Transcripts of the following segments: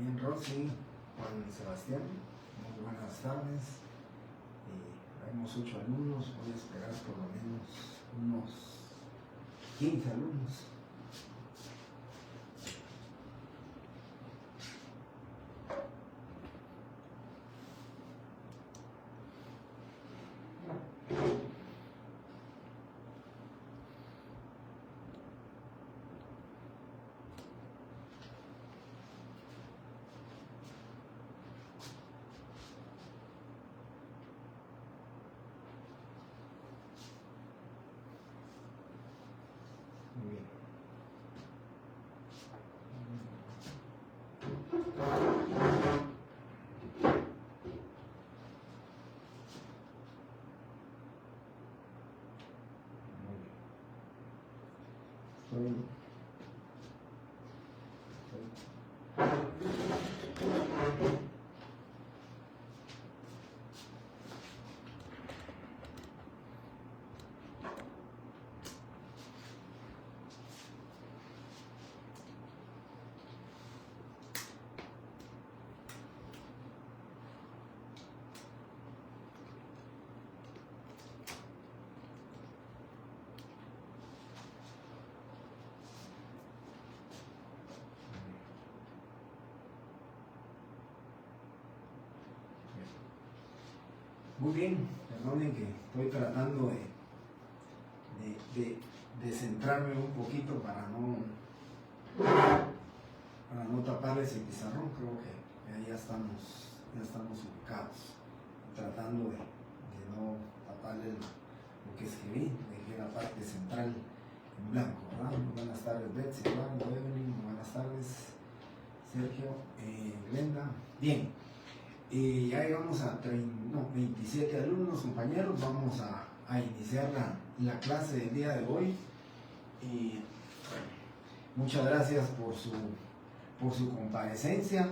Bien, Rosy, Juan Sebastián, muy buenas tardes. Tenemos 8 alumnos, voy a esperar por lo menos unos 15 alumnos. Muy bien. Muy bien. Muy bien, perdonen que estoy tratando de centrarme un poquito para no taparles el pizarrón. Creo que ya estamos ubicados, tratando de no taparles lo que escribí, dejé la parte central en blanco, ¿verdad? Buenas tardes, Betsy, Eduardo, Evelyn, buenas tardes, Sergio, Glenda. Bien. Ya llegamos a 27 alumnos, compañeros. Vamos a iniciar la clase del día de hoy. Muchas gracias por su comparecencia.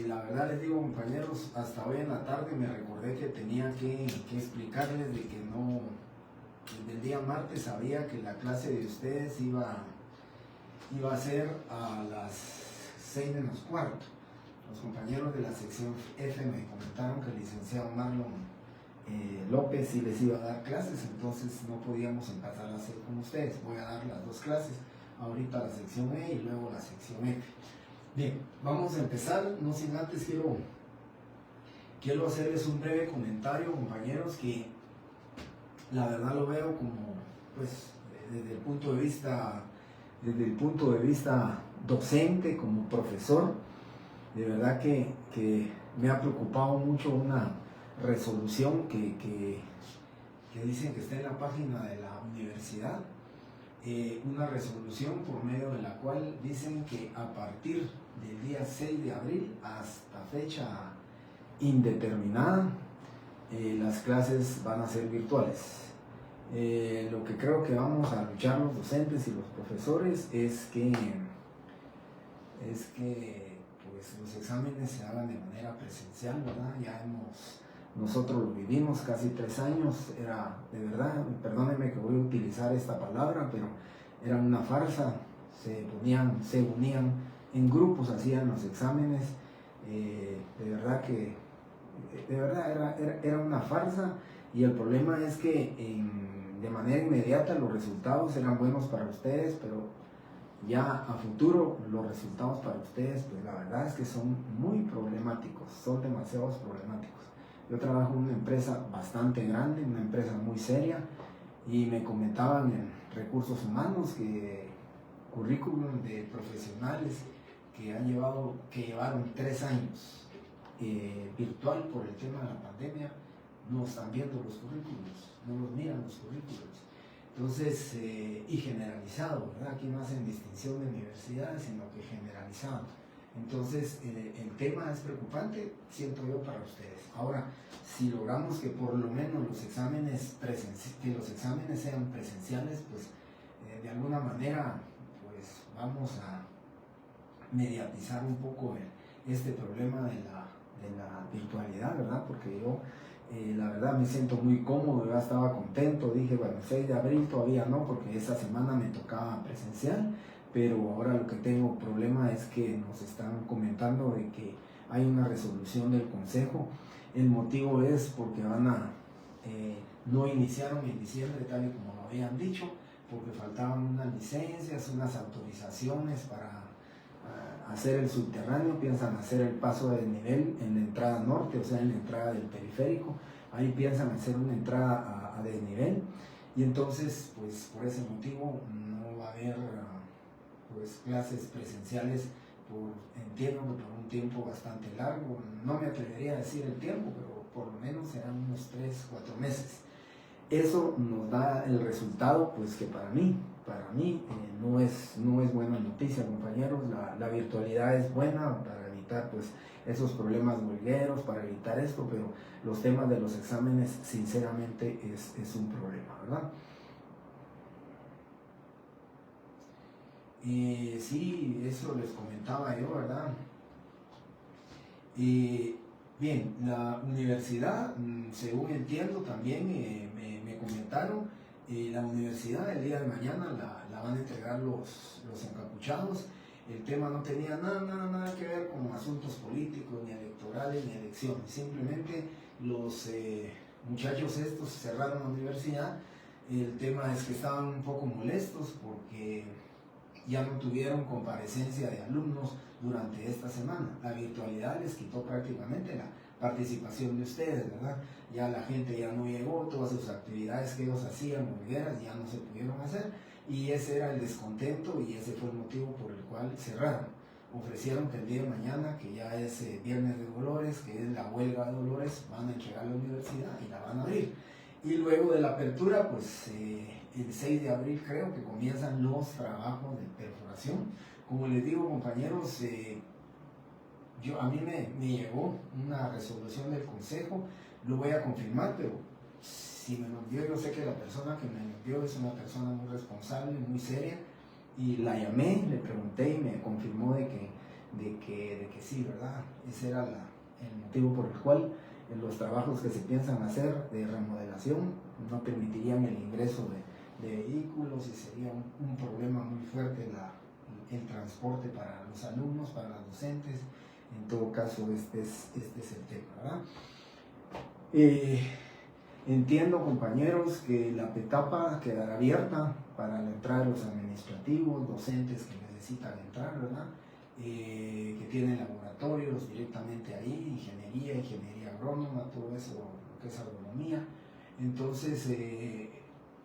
La verdad les digo, compañeros, hasta hoy en la tarde me recordé que tenía que explicarles de que no, desde el día martes sabía que la clase de ustedes iba a ser a las 6:45. Los compañeros de la sección F me comentaron que el licenciado Marlon López sí les iba a dar clases, entonces no podíamos empezar a hacer con ustedes. Voy a dar las dos clases, ahorita la sección E y luego la sección F. Bien, vamos a empezar. No sin antes quiero hacerles un breve comentario, compañeros, que la verdad lo veo como, pues, desde el punto de vista docente, como profesor. De verdad que me ha preocupado mucho una resolución que dicen que está en la página de la universidad, una resolución por medio de la cual dicen que a partir del día 6 de abril hasta fecha indeterminada las clases van a ser virtuales. Lo que creo que vamos a luchar los docentes y los profesores es que pues los exámenes se hagan de manera presencial, ¿verdad? Nosotros lo vivimos casi 3 años, era de verdad, perdónenme que voy a utilizar esta palabra, pero era una farsa. Se unían en grupos, hacían los exámenes, de verdad era una farsa, y el problema es que de manera inmediata los resultados eran buenos para ustedes, pero ya a futuro los resultados para ustedes, pues la verdad es que son muy problemáticos, son demasiados problemáticos. Yo trabajo en una empresa bastante grande, una empresa muy seria, y me comentaban en recursos humanos que currículum de profesionales que llevaron 3 años virtual por el tema de la pandemia, no están viendo los currículums, no los miran los currículums. Entonces, y generalizado, ¿verdad? Aquí no hacen distinción de universidades, sino que generalizado. Entonces, el tema es preocupante, siento yo, para ustedes. Ahora, si logramos que por lo menos los exámenes sean presenciales, pues de alguna manera, pues vamos a mediatizar un poco este problema de la virtualidad, ¿verdad? Porque yo la verdad me siento muy cómodo, ya estaba contento, dije, bueno, 6 de abril todavía no, porque esa semana me tocaba presencial, pero ahora lo que tengo problema es que nos están comentando de que hay una resolución del Consejo. El motivo es porque no iniciaron en diciembre tal y como lo habían dicho, porque faltaban unas licencias, unas autorizaciones para hacer el subterráneo. Piensan hacer el paso de desnivel en la entrada norte, o sea, en la entrada del periférico. Ahí piensan hacer una entrada a desnivel, y entonces, pues por ese motivo no va a haber pues clases presenciales entiendo que por un tiempo bastante largo. No me atrevería a decir el tiempo, pero por lo menos serán unos 3-4 meses. Eso nos da el resultado, pues que para mí no es buena noticia, compañeros. La virtualidad es buena para evitar pues esos problemas huelgueros, para evitar esto, pero los temas de los exámenes sinceramente es un problema, ¿verdad? Sí, eso les comentaba yo, ¿verdad? Bien, la universidad, según entiendo también, me comentaron, la universidad el día de mañana la van a entregar los encapuchados. El tema no tenía nada que ver con asuntos políticos, ni electorales, ni elecciones. Simplemente los muchachos estos cerraron la universidad. El tema es que estaban un poco molestos porque ya no tuvieron comparecencia de alumnos durante esta semana. La virtualidad les quitó prácticamente la participación de ustedes, ¿verdad? Ya la gente ya no llegó, todas sus actividades que ellos hacían, huelgueras, ya no se pudieron hacer, y ese era el descontento y ese fue el motivo por el cual cerraron. Ofrecieron que el día de mañana, que ya es Viernes de Dolores, que es la huelga de Dolores, van a entregar la universidad y la van a abrir. Y luego de la apertura, pues el 6 de abril creo que comienzan los trabajos de perforación. Como les digo, compañeros, a mí me llegó una resolución del Consejo, lo voy a confirmar, pero si me lo envió, yo sé que la persona que me lo envió es una persona muy responsable, muy seria, y la llamé, le pregunté y me confirmó de que sí, ¿verdad? Ese era el motivo por el cual los trabajos que se piensan hacer de remodelación no permitirían el ingreso de vehículos, y sería un problema muy fuerte el transporte para los alumnos, para los docentes. En todo caso, este es el tema, ¿verdad? Entiendo, compañeros, que la PETAPA quedará abierta para la entrada de los administrativos, docentes que necesitan entrar, ¿verdad? Que tienen laboratorios directamente ahí, ingeniería agrónoma, todo eso, lo que es agronomía. Entonces,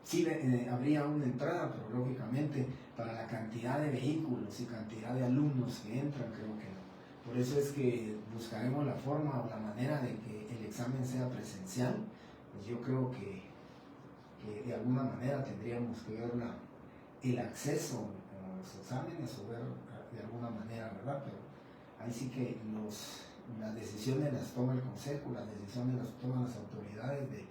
sí habría una entrada, pero lógicamente para la cantidad de vehículos y cantidad de alumnos que entran, creo que no. Por eso es que buscaremos la forma o la manera de que el examen sea presencial. Pues yo creo que de alguna manera tendríamos que ver el acceso a los exámenes, o ver de alguna manera, ¿verdad? Pero ahí sí que las decisiones las toma el Consejo, las decisiones las toman las autoridades de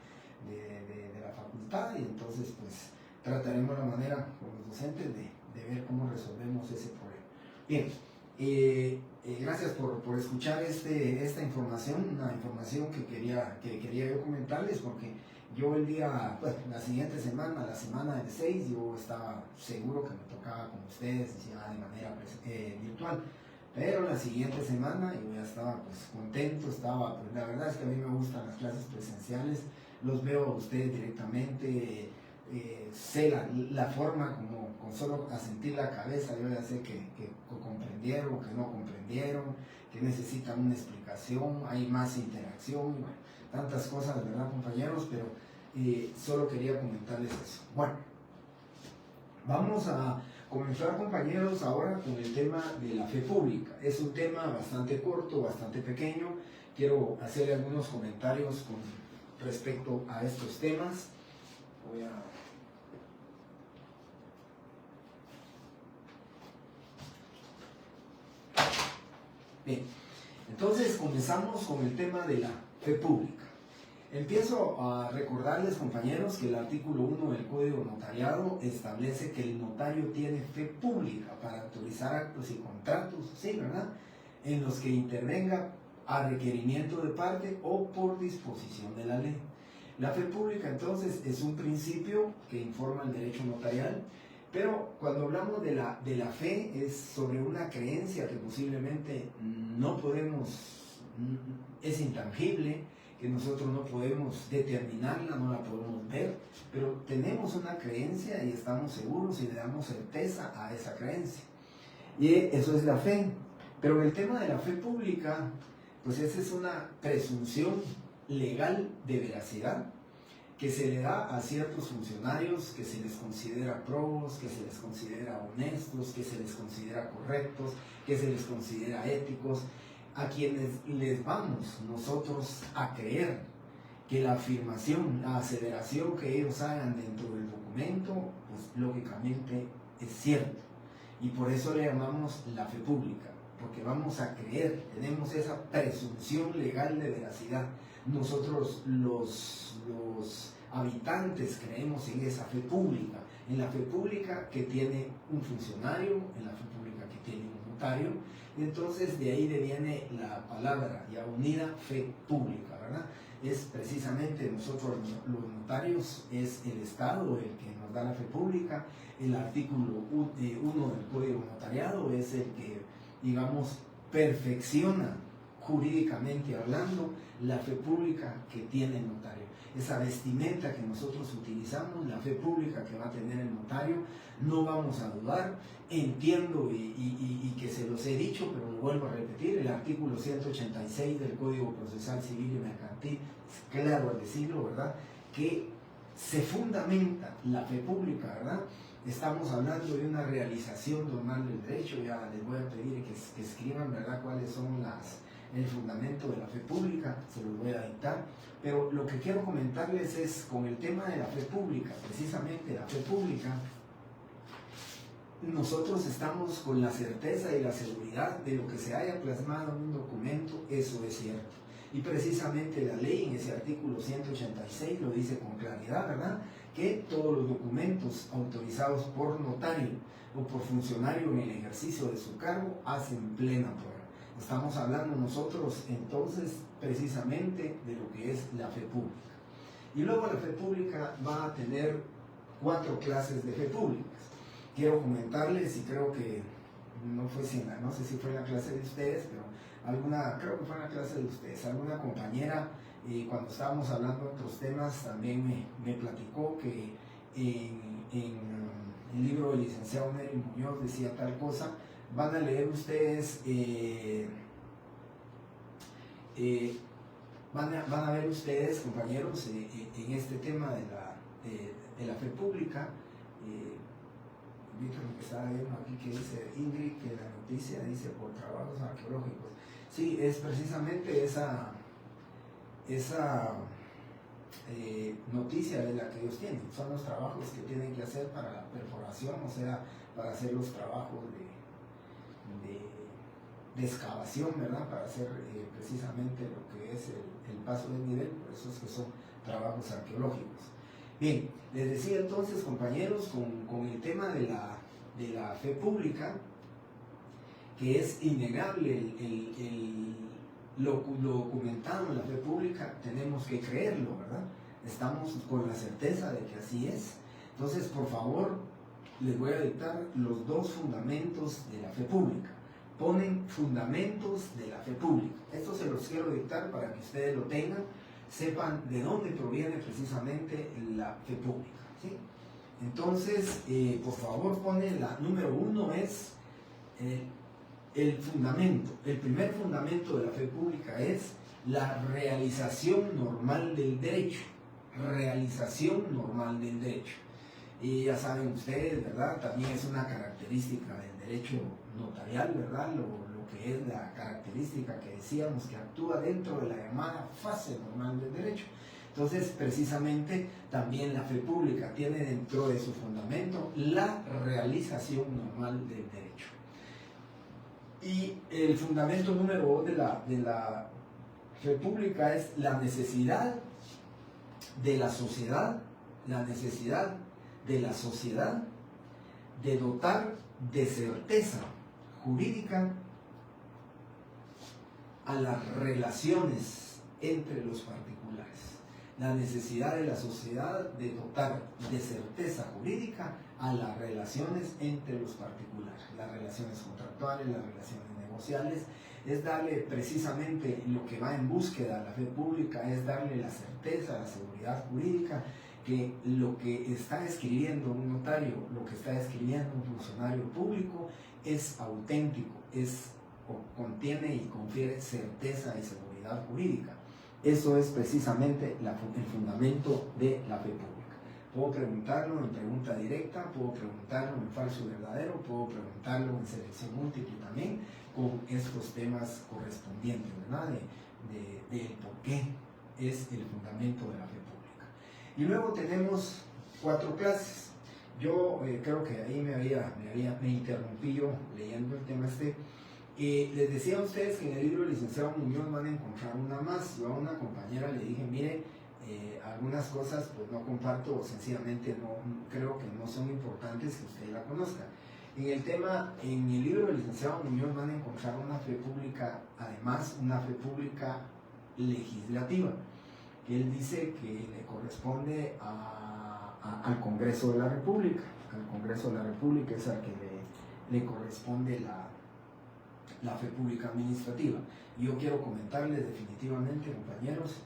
la facultad, y entonces pues trataremos la manera con los docentes de ver cómo resolvemos ese problema. Bien, gracias por escuchar esta información, una información que quería yo comentarles, porque yo la siguiente semana, la semana del 6, yo estaba seguro que me tocaba con ustedes ya de manera virtual. Pero la siguiente semana yo ya estaba pues contento, pues la verdad es que a mí me gustan las clases presenciales, los veo a ustedes directamente, sé la forma como con solo asentir la cabeza, yo ya sé que comprendieron, que no comprendieron, que necesitan una explicación, hay más interacción, bueno, tantas cosas, ¿verdad, compañeros? Pero solo quería comentarles eso. Bueno, vamos a comenzar, compañeros, ahora con el tema de la fe pública. Es un tema bastante corto, bastante pequeño. Quiero hacer algunos comentarios con respecto a estos temas. Bien, entonces comenzamos con el tema de la fe pública. Empiezo a recordarles, compañeros, que el artículo 1 del Código Notariado establece que el notario tiene fe pública para autorizar actos y contratos, sí, ¿verdad?, en los que intervenga a requerimiento de parte o por disposición de la ley. La fe pública, entonces, es un principio que informa el derecho notarial, Pero cuando hablamos de la fe es sobre una creencia que posiblemente no podemos, es intangible, que nosotros no podemos determinarla, no la podemos ver, pero tenemos una creencia y estamos seguros y le damos certeza a esa creencia. Y eso es la fe. Pero el tema de la fe pública, pues esa es una presunción legal de veracidad que se le da a ciertos funcionarios, que se les considera probos, que se les considera honestos, que se les considera correctos, que se les considera éticos, a quienes les vamos nosotros a creer que la afirmación, la aseveración que ellos hagan dentro del documento, pues lógicamente es cierto. Y por eso le llamamos la fe pública, porque vamos a creer, tenemos esa presunción legal de veracidad. Nosotros los habitantes creemos en esa fe pública, en la fe pública que tiene un funcionario, en la fe pública que tiene un notario, y entonces de ahí viene la palabra ya unida, fe pública, ¿verdad? Es precisamente nosotros los notarios, es el Estado el que nos da la fe pública. El artículo 1 del Código Notariado es el que, digamos, perfecciona jurídicamente hablando la fe pública que tiene el notario. Esa vestimenta que nosotros utilizamos, la fe pública que va a tener el notario, no vamos a dudar. Entiendo y que se los he dicho, pero lo vuelvo a repetir, el artículo 186 del Código Procesal Civil y Mercantil es claro al decirlo, ¿verdad?, que se fundamenta la fe pública, ¿verdad? Estamos hablando de una realización normal del derecho. Ya les voy a pedir que escriban, ¿verdad?, cuáles son el fundamento de la fe pública, se los voy a dictar. Pero lo que quiero comentarles es con el tema de la fe pública, precisamente la fe pública, nosotros estamos con la certeza y la seguridad de lo que se haya plasmado en un documento, eso es cierto. Y precisamente la ley en ese artículo 186 lo dice con claridad, ¿verdad?, que todos los documentos autorizados por notario o por funcionario en el ejercicio de su cargo hacen plena prueba. Estamos hablando nosotros entonces precisamente de lo que es la fe pública. Y luego la fe pública va a tener 4 clases de fe públicas. Quiero comentarles, y creo que no sé si fue en la clase de ustedes, pero creo que fue en la clase de ustedes, alguna compañera, cuando estábamos hablando de otros temas, también me platicó que en el libro del licenciado Nery Muñoz decía tal cosa. Van a leer ustedes, van a ver ustedes, compañeros, en este tema de la fe pública. Lo que estaba viendo aquí que dice Ingrid, que la noticia dice por trabajos arqueológicos. Sí, es precisamente esa noticia de la que ellos tienen. Son los trabajos que tienen que hacer para la perforación, o sea, para hacer los trabajos de excavación, ¿verdad?, para hacer precisamente lo que es el paso de nivel, por eso es que son trabajos arqueológicos. Bien, les decía entonces, compañeros, con el tema de la fe pública, que es innegable lo documentado en la fe pública, tenemos que creerlo, ¿verdad? Estamos con la certeza de que así es. Entonces, por favor, les voy a dictar los 2 fundamentos de la fe pública. Ponen fundamentos de la fe pública. Esto se los quiero dictar para que ustedes lo tengan, sepan de dónde proviene precisamente la fe pública, ¿sí? Entonces, por favor, pone la número 1 es el fundamento. El primer fundamento de la fe pública es la realización normal del derecho. Realización normal del derecho. Y ya saben ustedes, ¿verdad?, también es una característica del derecho notarial, ¿verdad?, lo que es la característica que decíamos que actúa dentro de la llamada fase normal del derecho. Entonces, precisamente, también la fe pública tiene dentro de su fundamento la realización normal del derecho. Y el fundamento número 2 de la fe pública es la necesidad de la sociedad, de dotar de certeza jurídica a las relaciones entre los particulares. la necesidad de la sociedad de dotar de certeza jurídica a las relaciones entre los particulares, las relaciones contractuales, las relaciones negociales. Es darle precisamente lo que va en búsqueda a la fe pública, es darle la certeza, la seguridad jurídica, que lo que está escribiendo un notario, lo que está escribiendo un funcionario público es auténtico, contiene y confiere certeza y seguridad jurídica. Eso es precisamente el fundamento de la fe pública. Puedo preguntarlo en pregunta directa, puedo preguntarlo en falso y verdadero, puedo preguntarlo en selección múltiple también, con estos temas correspondientes, ¿verdad? De por qué es el fundamento de la fe pública. Y luego tenemos 4 clases. Yo creo que ahí me interrumpí yo leyendo el tema este. Les decía a ustedes que en el libro del licenciado Muñoz van a encontrar una más. Yo a una compañera le dije, mire, algunas cosas pues no comparto o sencillamente no creo que no son importantes que usted la conozca. En el libro del licenciado Muñoz van a encontrar una fe pública, además una fe pública legislativa, que él dice que le corresponde al Congreso de la República. Al Congreso de la República es al que le corresponde la fe pública administrativa. Y yo quiero comentarles definitivamente, compañeros,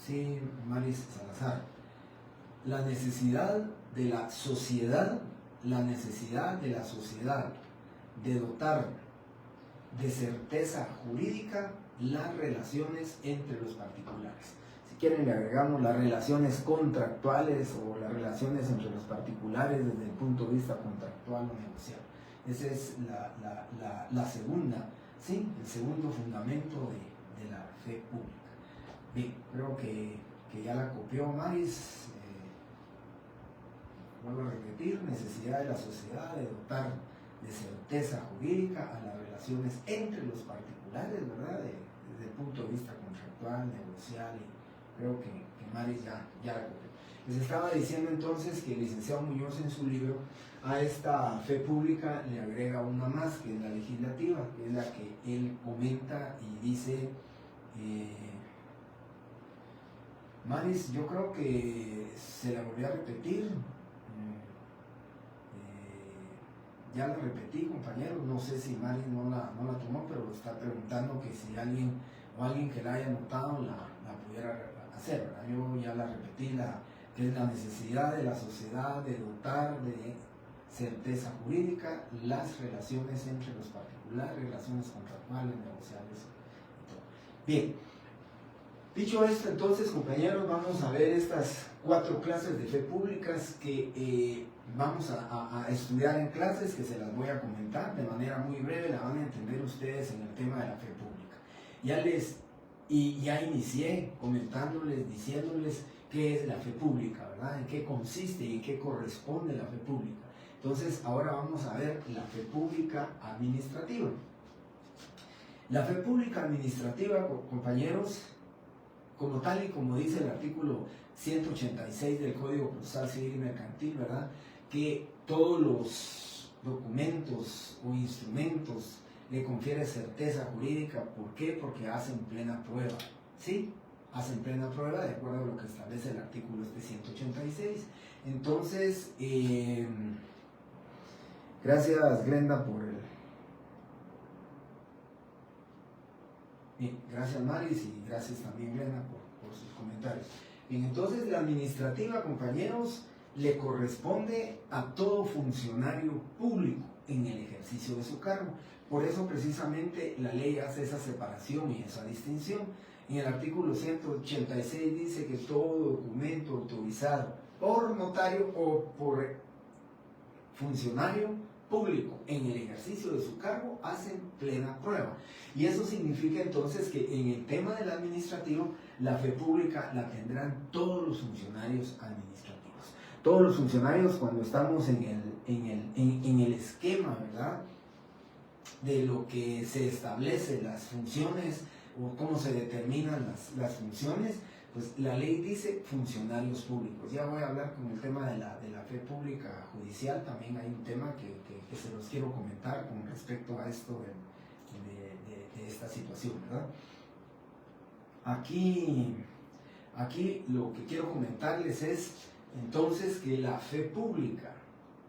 sí, Maris Salazar, la necesidad de la sociedad de dotar de certeza jurídica las relaciones entre los particulares. Si quieren le agregamos las relaciones contractuales o las relaciones entre los particulares desde el punto de vista contractual o negocial. Esa es la segunda, ¿sí? El segundo fundamento de la fe pública. Bien, creo que ya la copió Maris. Vuelvo a repetir, necesidad de la sociedad de dotar de certeza jurídica a las relaciones entre los particulares, ¿verdad? Desde el punto de vista contractual, negocial, y creo que Maris ya la copió. Les estaba diciendo entonces que el licenciado Muñoz en su libro a esta fe pública le agrega una más, que es la legislativa, que es la que él comenta y dice, Maris, yo creo que se la volvió a repetir, ya la repetí, compañeros, no sé si Maris no la tomó, pero está preguntando que si alguien que la haya notado la pudiera hacer, ¿verdad? Yo ya la repetí, que es la necesidad de la sociedad de dotar de certeza jurídica las relaciones entre los particulares, relaciones contractuales, negociales y todo. Bien, dicho esto, entonces, compañeros, vamos a ver estas 4 clases de fe públicas que vamos a estudiar en clases, que se las voy a comentar de manera muy breve, la van a entender ustedes en el tema de la fe pública. Ya inicié comentándoles, diciéndoles qué es la fe pública, ¿verdad? En qué consiste y en qué corresponde la fe pública. Entonces, ahora vamos a ver la fe pública administrativa. La fe pública administrativa, compañeros, como tal y como dice el artículo 186 del Código Procesal Civil y Mercantil, ¿verdad? Que todos los documentos o instrumentos le confiere certeza jurídica. ¿Por qué? Porque hacen plena prueba, ¿sí? Hacen plena prueba de acuerdo a lo que establece el artículo 186. Entonces, gracias Glenda por el... Bien, gracias Maris y gracias también Glenda por sus comentarios. Bien, entonces la administrativa, compañeros, le corresponde a todo funcionario público en el ejercicio de su cargo. Por eso precisamente la ley hace esa separación y esa distinción. En el artículo 186 dice que todo documento autorizado por notario o por funcionario público en el ejercicio de su cargo hacen plena prueba. Y eso significa entonces que en el tema del administrativo, la fe pública la tendrán todos los funcionarios administrativos. Todos los funcionarios cuando estamos en el esquema, ¿verdad?, de lo que se establece las funciones o cómo se determinan las funciones, pues la ley dice funcionarios públicos. Ya voy a hablar con el tema de la fe pública judicial, también hay un tema que se los quiero comentar con respecto a esto de esta situación, ¿verdad? Aquí lo que quiero comentarles es entonces que la fe pública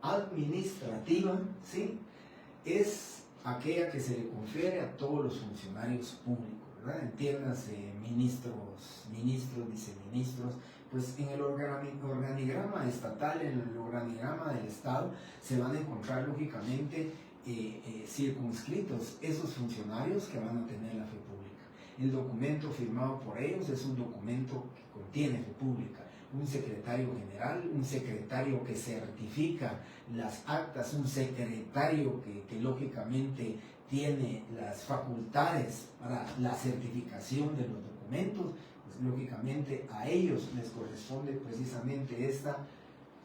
administrativa, ¿sí?, es aquella que se le confiere a todos los funcionarios públicos, ¿verdad? Entiéndase, ministros, viceministros, pues en el organigrama estatal, en el organigrama del Estado, se van a encontrar lógicamente circunscritos esos funcionarios que van a tener la fe pública. El documento firmado por ellos es un documento que contiene fe pública. Un secretario general, un secretario que certifica las actas, un secretario que lógicamente tiene las facultades para la certificación de los documentos, pues lógicamente a ellos les corresponde precisamente esta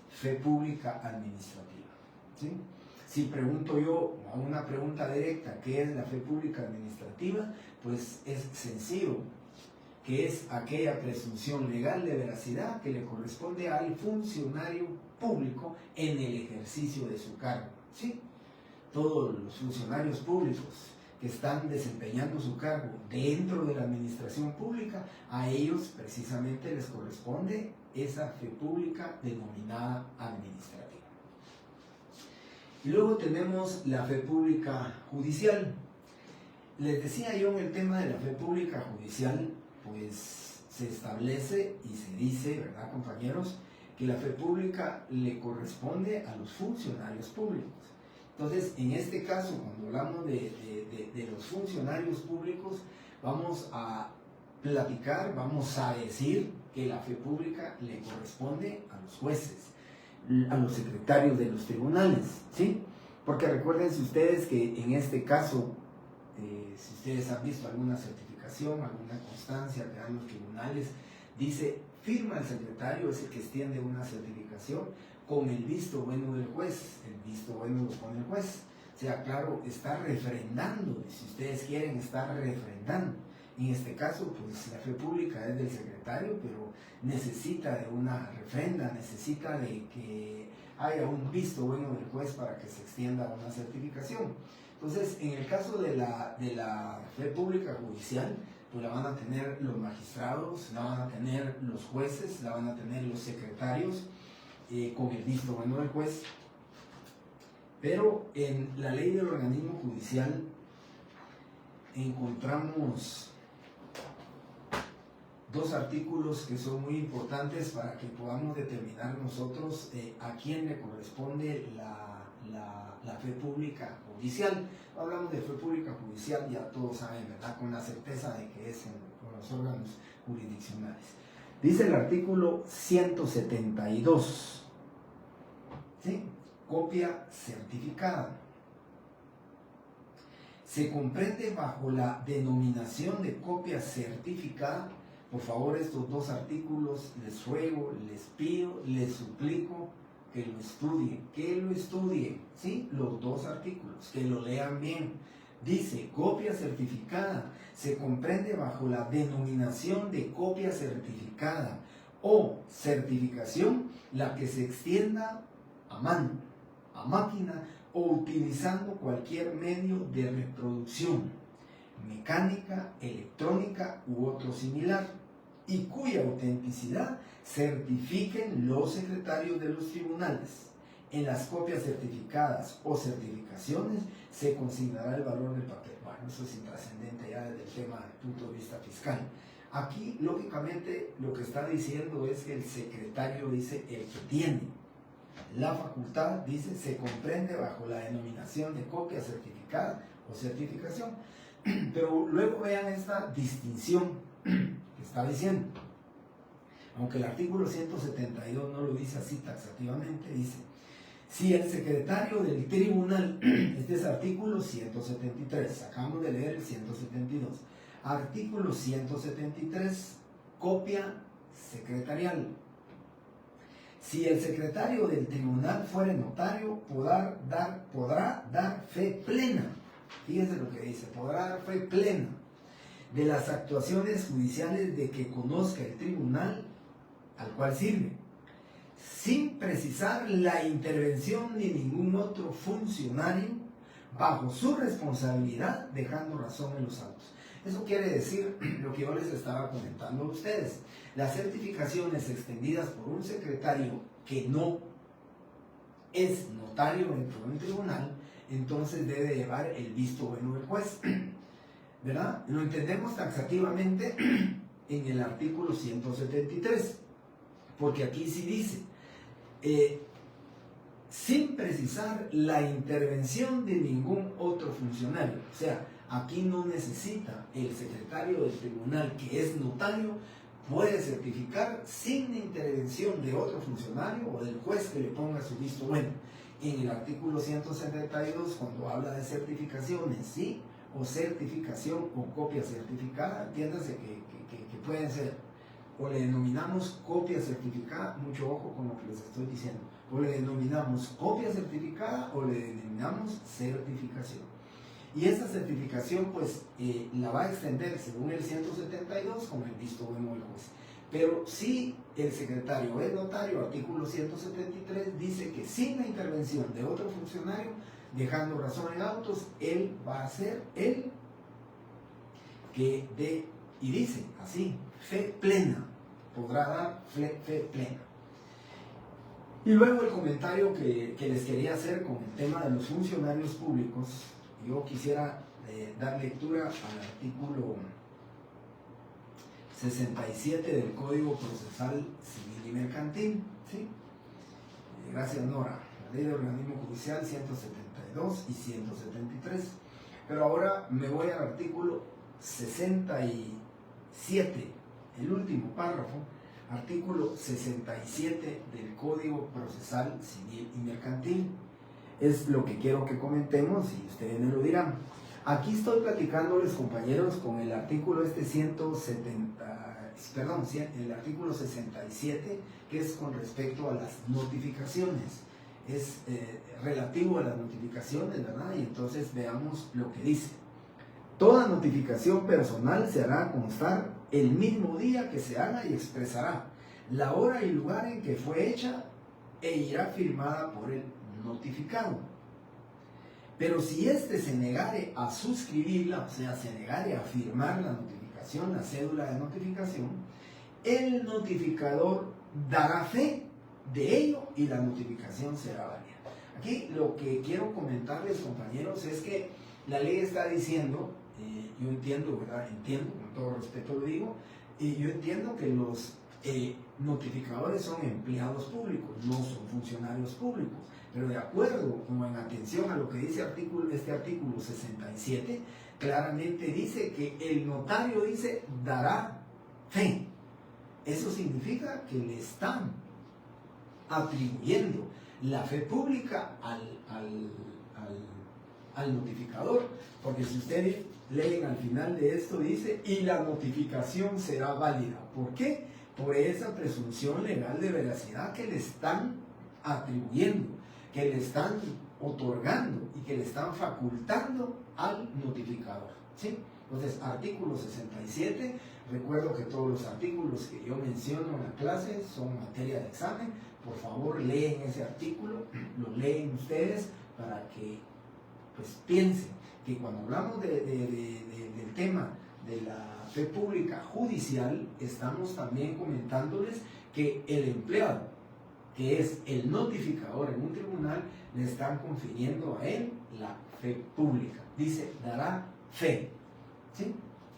fe pública administrativa, ¿sí? Si pregunto yo a una pregunta directa, ¿qué es la fe pública administrativa? Pues es sencillo, que es aquella presunción legal de veracidad que le corresponde al funcionario público en el ejercicio de su cargo, ¿sí? Todos los funcionarios públicos que están desempeñando su cargo dentro de la administración pública, a ellos precisamente les corresponde esa fe pública denominada administrativa. Y luego tenemos la fe pública judicial. Les decía yo en el tema de la fe pública judicial, pues se establece y se dice, ¿verdad, compañeros?, que la fe pública le corresponde a los funcionarios públicos. Entonces, en este caso, cuando hablamos de los funcionarios públicos, vamos a platicar, vamos a decir que la fe pública le corresponde a los jueces, a los secretarios de los tribunales, ¿sí? Porque recuérdense ustedes que en este caso, si ustedes han visto alguna certificación, alguna constancia que dan los tribunales, dice, firma el secretario, es el que extiende una certificación con el visto bueno del juez, el visto bueno lo pone el juez. O sea, claro, está refrendando, si ustedes quieren, está refrendando. En este caso, pues la fe pública es del secretario, pero necesita de una refrenda, necesita de que haya un visto bueno del juez para que se extienda una certificación. Entonces, en el caso de la fe pública judicial, pues la van a tener los magistrados, la van a tener los jueces, la van a tener los secretarios, con el visto bueno del juez. Pero en la ley del organismo judicial encontramos dos artículos que son muy importantes para que podamos determinar nosotros a quién le corresponde la fe pública judicial. Hablamos de fe pública judicial, ya todos saben, ¿verdad?, con la certeza de que es con los órganos jurisdiccionales. Dice el artículo 172, ¿sí?, copia certificada. Se comprende bajo la denominación de copia certificada. Por favor, estos dos artículos les ruego, les pido, les suplico que lo estudien, ¿sí? Los dos artículos, que lo lean bien. Dice, copia certificada se comprende bajo la denominación de copia certificada o certificación la que se extienda a mano, a máquina o utilizando cualquier medio de reproducción mecánica, electrónica u otro similar, y cuya autenticidad certifiquen los secretarios de los tribunales. En las copias certificadas o certificaciones se consignará el valor del papel. Bueno, eso es intrascendente ya desde el tema del punto de vista fiscal. Aquí, lógicamente, lo que está diciendo es que el secretario dice el que tiene la facultad, dice, se comprende bajo la denominación de copia certificada o certificación. Pero luego vean esta distinción que está diciendo. Aunque el artículo 172 no lo dice así taxativamente, dice, si el secretario del tribunal, este es artículo 173, acabamos de leer el 172, artículo 173, copia secretarial. Si el secretario del tribunal fuere notario, podrá dar fe plena, fíjense lo que dice, podrá dar fe plena de las actuaciones judiciales de que conozca el tribunal al cual sirve, sin precisar la intervención de ningún otro funcionario bajo su responsabilidad, dejando razón en los autos. Eso quiere decir lo que yo les estaba comentando a ustedes. Las certificaciones extendidas por un secretario que no es notario dentro de un tribunal, entonces debe llevar el visto bueno del juez, ¿verdad? Lo entendemos taxativamente en el artículo 173, porque aquí sí dice, sin precisar la intervención de ningún otro funcionario. O sea, aquí no necesita el secretario del tribunal, que es notario, puede certificar sin la intervención de otro funcionario o del juez que le ponga su visto bueno. En el artículo 172, cuando habla de certificaciones, ¿sí? O certificación o copia certificada, entiéndase que pueden ser, o le denominamos copia certificada, mucho ojo con lo que les estoy diciendo, o le denominamos copia certificada o le denominamos certificación. Y esta certificación pues la va a extender según el 172 con el visto bueno del juez. Pero si el secretario es notario, artículo 173 dice que sin la intervención de otro funcionario, dejando razón en autos, él va a ser el que dé, y dice así, fe plena, podrá dar fe plena. Y luego el comentario que les quería hacer con el tema de los funcionarios públicos, yo quisiera dar lectura al artículo 67 del Código Procesal Civil y Mercantil, ¿sí? Gracias, Nora. La Ley de Organismo Judicial 172 y 173. Pero ahora me voy al artículo 67, el último párrafo, artículo 67 del Código Procesal Civil y Mercantil. Es lo que quiero que comentemos y ustedes me lo dirán. Aquí estoy platicándoles, compañeros, con el artículo el artículo 67, que es con respecto a las notificaciones. Es relativo a las notificaciones, ¿verdad? Y entonces veamos lo que dice. Toda notificación personal se hará constar el mismo día que se haga y expresará la hora y lugar en que fue hecha e irá firmada por el notificado. Pero si éste se negare a suscribirla, o sea, se negare a firmar la notificación, la cédula de notificación, el notificador dará fe de ello y la notificación será válida. Aquí lo que quiero comentarles, compañeros, es que la ley está diciendo, yo entiendo, ¿verdad? Entiendo, con todo respeto lo digo, yo entiendo que los notificadores son empleados públicos, no son funcionarios públicos, pero de acuerdo, como en atención a lo que dice este artículo 67, claramente dice que el notario dice dará fe. Eso significa que le están atribuyendo la fe pública al notificador, porque si ustedes leen al final de esto dice, y la notificación será válida. ¿Por qué? Por esa presunción legal de veracidad que le están atribuyendo, que le están otorgando y que le están facultando al notificador, ¿sí? Entonces, artículo 67, recuerdo que todos los artículos que yo menciono en la clase son materia de examen. Por favor, leen ese artículo, lo leen ustedes para que pues piensen que cuando hablamos del tema de la fe pública judicial, estamos también comentándoles que el empleado, que es el notificador en un tribunal, le están confiriendo a él la fe pública. Dice, dará fe, ¿sí?,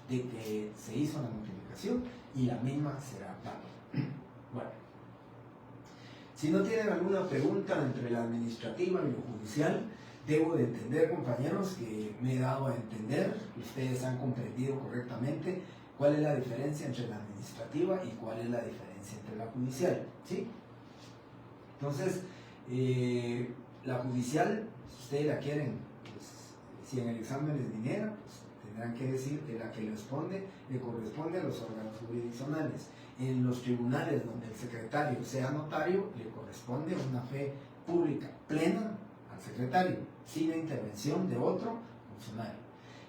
de que se hizo la notificación y la misma será válida. Bueno, si no tienen alguna pregunta entre la administrativa y lo judicial, debo de entender, compañeros, que me he dado a entender, que ustedes han comprendido correctamente cuál es la diferencia entre la administrativa y cuál es la diferencia entre la judicial, ¿sí? Entonces, la judicial, si ustedes la quieren, pues, si en el examen les viniera, pues tendrán que decir que la que le corresponde a los órganos jurisdiccionales. En los tribunales donde el secretario sea notario, le corresponde una fe pública plena al secretario, sin la intervención de otro funcionario.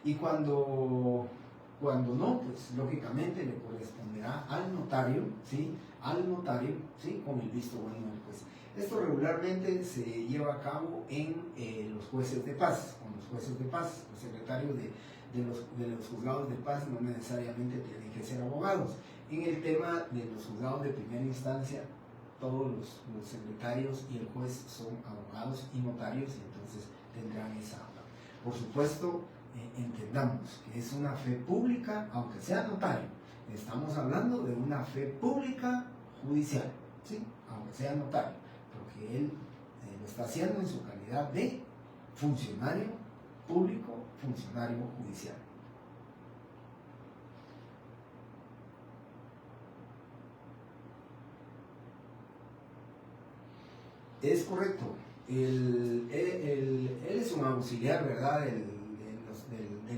Y cuando no, pues lógicamente le corresponderá al notario, ¿sí?, al notario, ¿sí?, con el visto bueno del juez. Esto regularmente se lleva a cabo en los jueces de paz, con los jueces de paz, los secretarios de los juzgados de paz no necesariamente tienen que ser abogados. En el tema de los juzgados de primera instancia, todos los secretarios y el juez son abogados y notarios, y entonces tendrán esa. Por supuesto, entendamos que es una fe pública, aunque sea notario. Estamos hablando de una fe pública judicial, ¿sí? Aunque sea notario, porque él lo está haciendo en su calidad de funcionario público, funcionario judicial. Es correcto. Él es un auxiliar, ¿verdad?, del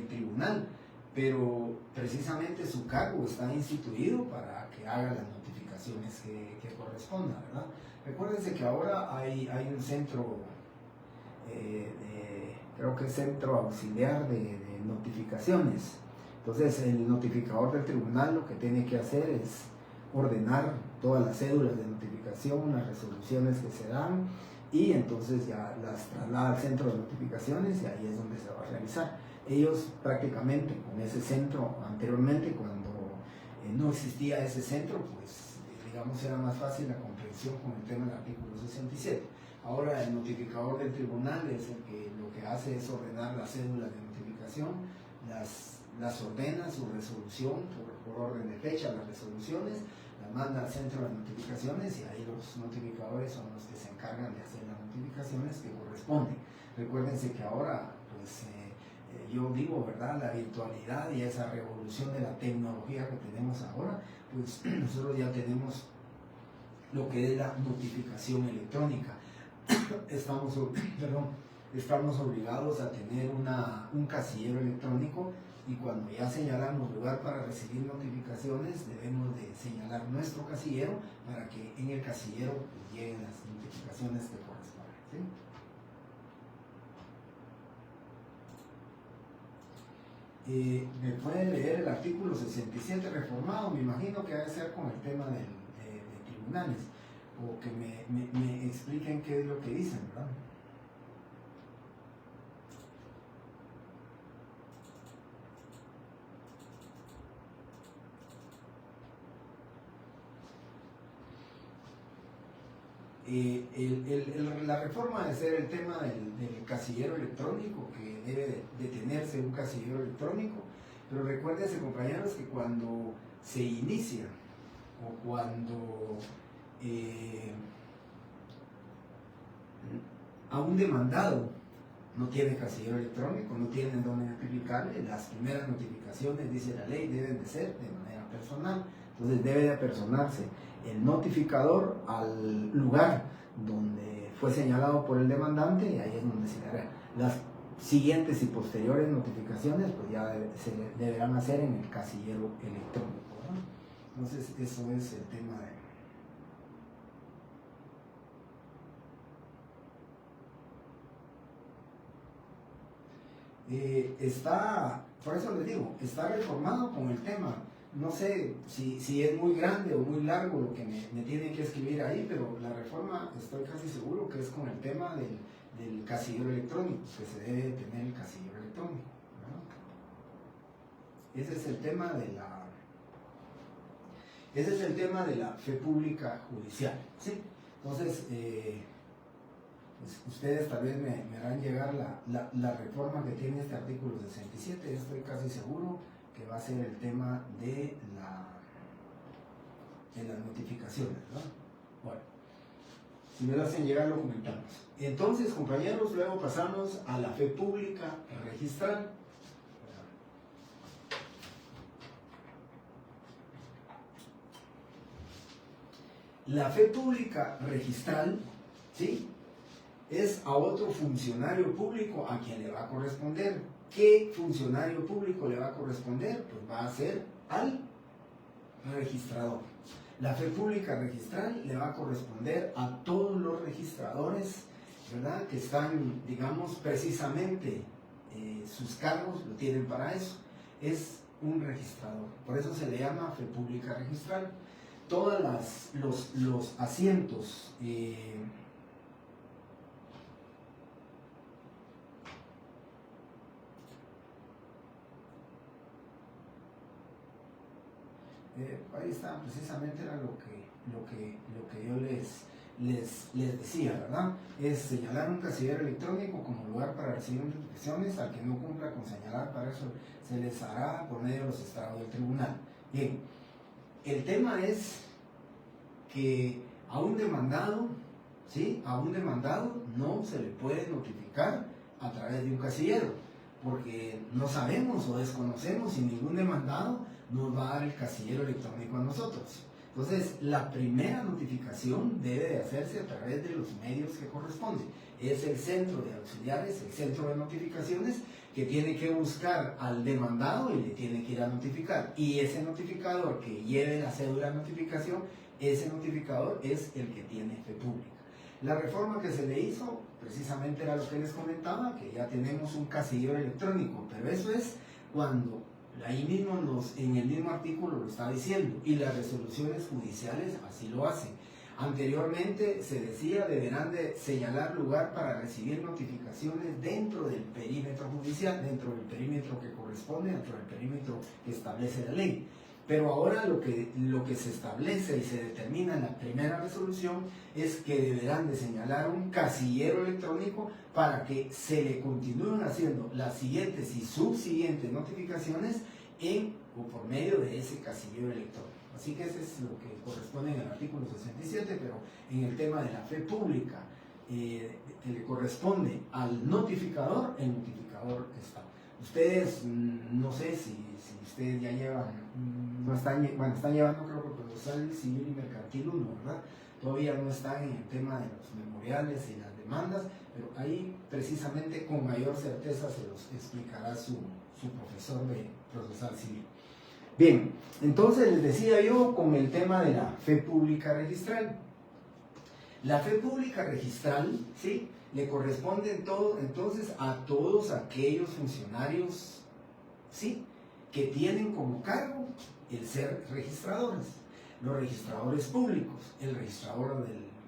tribunal, pero precisamente su cargo está instituido para que haga las notificaciones que correspondan, ¿verdad? Recuérdense que ahora hay un centro, creo que es centro auxiliar de notificaciones. Entonces el notificador del tribunal lo que tiene que hacer es ordenar todas las cédulas de notificación, las resoluciones que se dan, y entonces ya las traslada al centro de notificaciones, y ahí es donde se va a realizar. Ellos prácticamente con ese centro, anteriormente cuando no existía ese centro, pues digamos era más fácil la comprensión con el tema del artículo 67. Ahora el notificador del tribunal es el que lo que hace es ordenar las cédulas de notificación, las ordena, su resolución por orden de fecha, las resoluciones, las manda al centro de notificaciones, y ahí los notificadores son los que se encargan de hacer las notificaciones que corresponden. Recuérdense que ahora, pues yo digo, ¿verdad?, la virtualidad y esa revolución de la tecnología que tenemos ahora, pues nosotros ya tenemos lo que es la notificación electrónica. Estamos obligados a tener un casillero electrónico, y cuando ya señalamos lugar para recibir notificaciones, debemos de señalar nuestro casillero para que en el casillero pues, lleguen las notificaciones que corresponden, ¿sí? ¿Me pueden leer el artículo 67 reformado? Me imagino que debe ser con el tema de tribunales, o que me expliquen qué es lo que dicen, ¿verdad? La reforma debe ser el tema del casillero electrónico, que debe de tenerse un casillero electrónico, pero recuérdense, compañeros, que cuando se inicia o cuando a un demandado no tiene casillero electrónico, no tienen dónde notificarle, las primeras notificaciones, dice la ley, deben de ser de manera personal. Entonces debe de apersonarse el notificador al lugar donde fue señalado por el demandante, y ahí es donde se le hará. Las siguientes y posteriores notificaciones pues ya se deberán hacer en el casillero electrónico, ¿verdad? Entonces eso es el tema por eso les digo, está reformado con el tema. No sé si es muy grande o muy largo lo que me tienen que escribir ahí, pero la reforma estoy casi seguro que es con el tema del casillero electrónico, que se debe tener el casillero electrónico, ¿verdad? Ese es el tema de la fe pública judicial, ¿sí? Entonces, pues ustedes tal vez me harán llegar la reforma que tiene este artículo 67, estoy casi seguro que va a ser el tema de las notificaciones, ¿no? Bueno, si me lo hacen llegar lo comentamos. Entonces, compañeros, luego pasamos a la fe pública registral. La fe pública registral, ¿sí?, es a otro funcionario público a quien le va a corresponder. ¿Qué funcionario público le va a corresponder? Pues va a ser al registrador. La fe pública registral le va a corresponder a todos los registradores, ¿verdad?, que están, digamos, precisamente sus cargos lo tienen para eso. Es un registrador. Por eso se le llama fe pública registral. Todos los asientos Ahí está, precisamente era lo que yo les decía, ¿verdad? Es señalar un casillero electrónico como lugar para recibir notificaciones. Al que no cumpla con señalar, para eso se les hará por medio de los estrados del tribunal. Bien, el tema es que a un demandado, ¿sí? A un demandado no se le puede notificar a través de un casillero, porque no sabemos o desconocemos si ningún demandado nos va a dar el casillero electrónico a nosotros. Entonces, la primera notificación debe de hacerse a través de los medios que corresponden. Es el centro de auxiliares, el centro de notificaciones, que tiene que buscar al demandado y le tiene que ir a notificar. Y ese notificador que lleve la cédula de notificación, ese notificador es el que tiene fe pública. La reforma que se le hizo, precisamente era lo que les comentaba, que ya tenemos un casillero electrónico, pero eso es cuando ahí mismo en el mismo artículo lo está diciendo, y las resoluciones judiciales así lo hacen. Anteriormente se decía, deberán de señalar lugar para recibir notificaciones dentro del perímetro judicial, dentro del perímetro que corresponde, dentro del perímetro que establece la ley. Pero ahora lo que se establece y se determina en la primera resolución es que deberán de señalar un casillero electrónico para que se le continúen haciendo las siguientes y subsiguientes notificaciones o por medio de ese casillero electrónico. Así que ese es lo que corresponde en el artículo 67, pero en el tema de la fe pública, que le corresponde al notificador, el notificador está. Ustedes, no sé si ustedes ya llevan, están llevando, creo que procesal civil y mercantil 1, ¿verdad? Todavía no están en el tema de los memoriales y las demandas, pero ahí precisamente con mayor certeza se los explicará su profesor de procesal civil. Bien, entonces les decía yo con el tema de la fe pública registral. La fe pública registral, ¿sí?, le corresponde entonces a todos aquellos funcionarios, ¿sí?, que tienen como cargo el ser registradores. Los registradores públicos, el registrador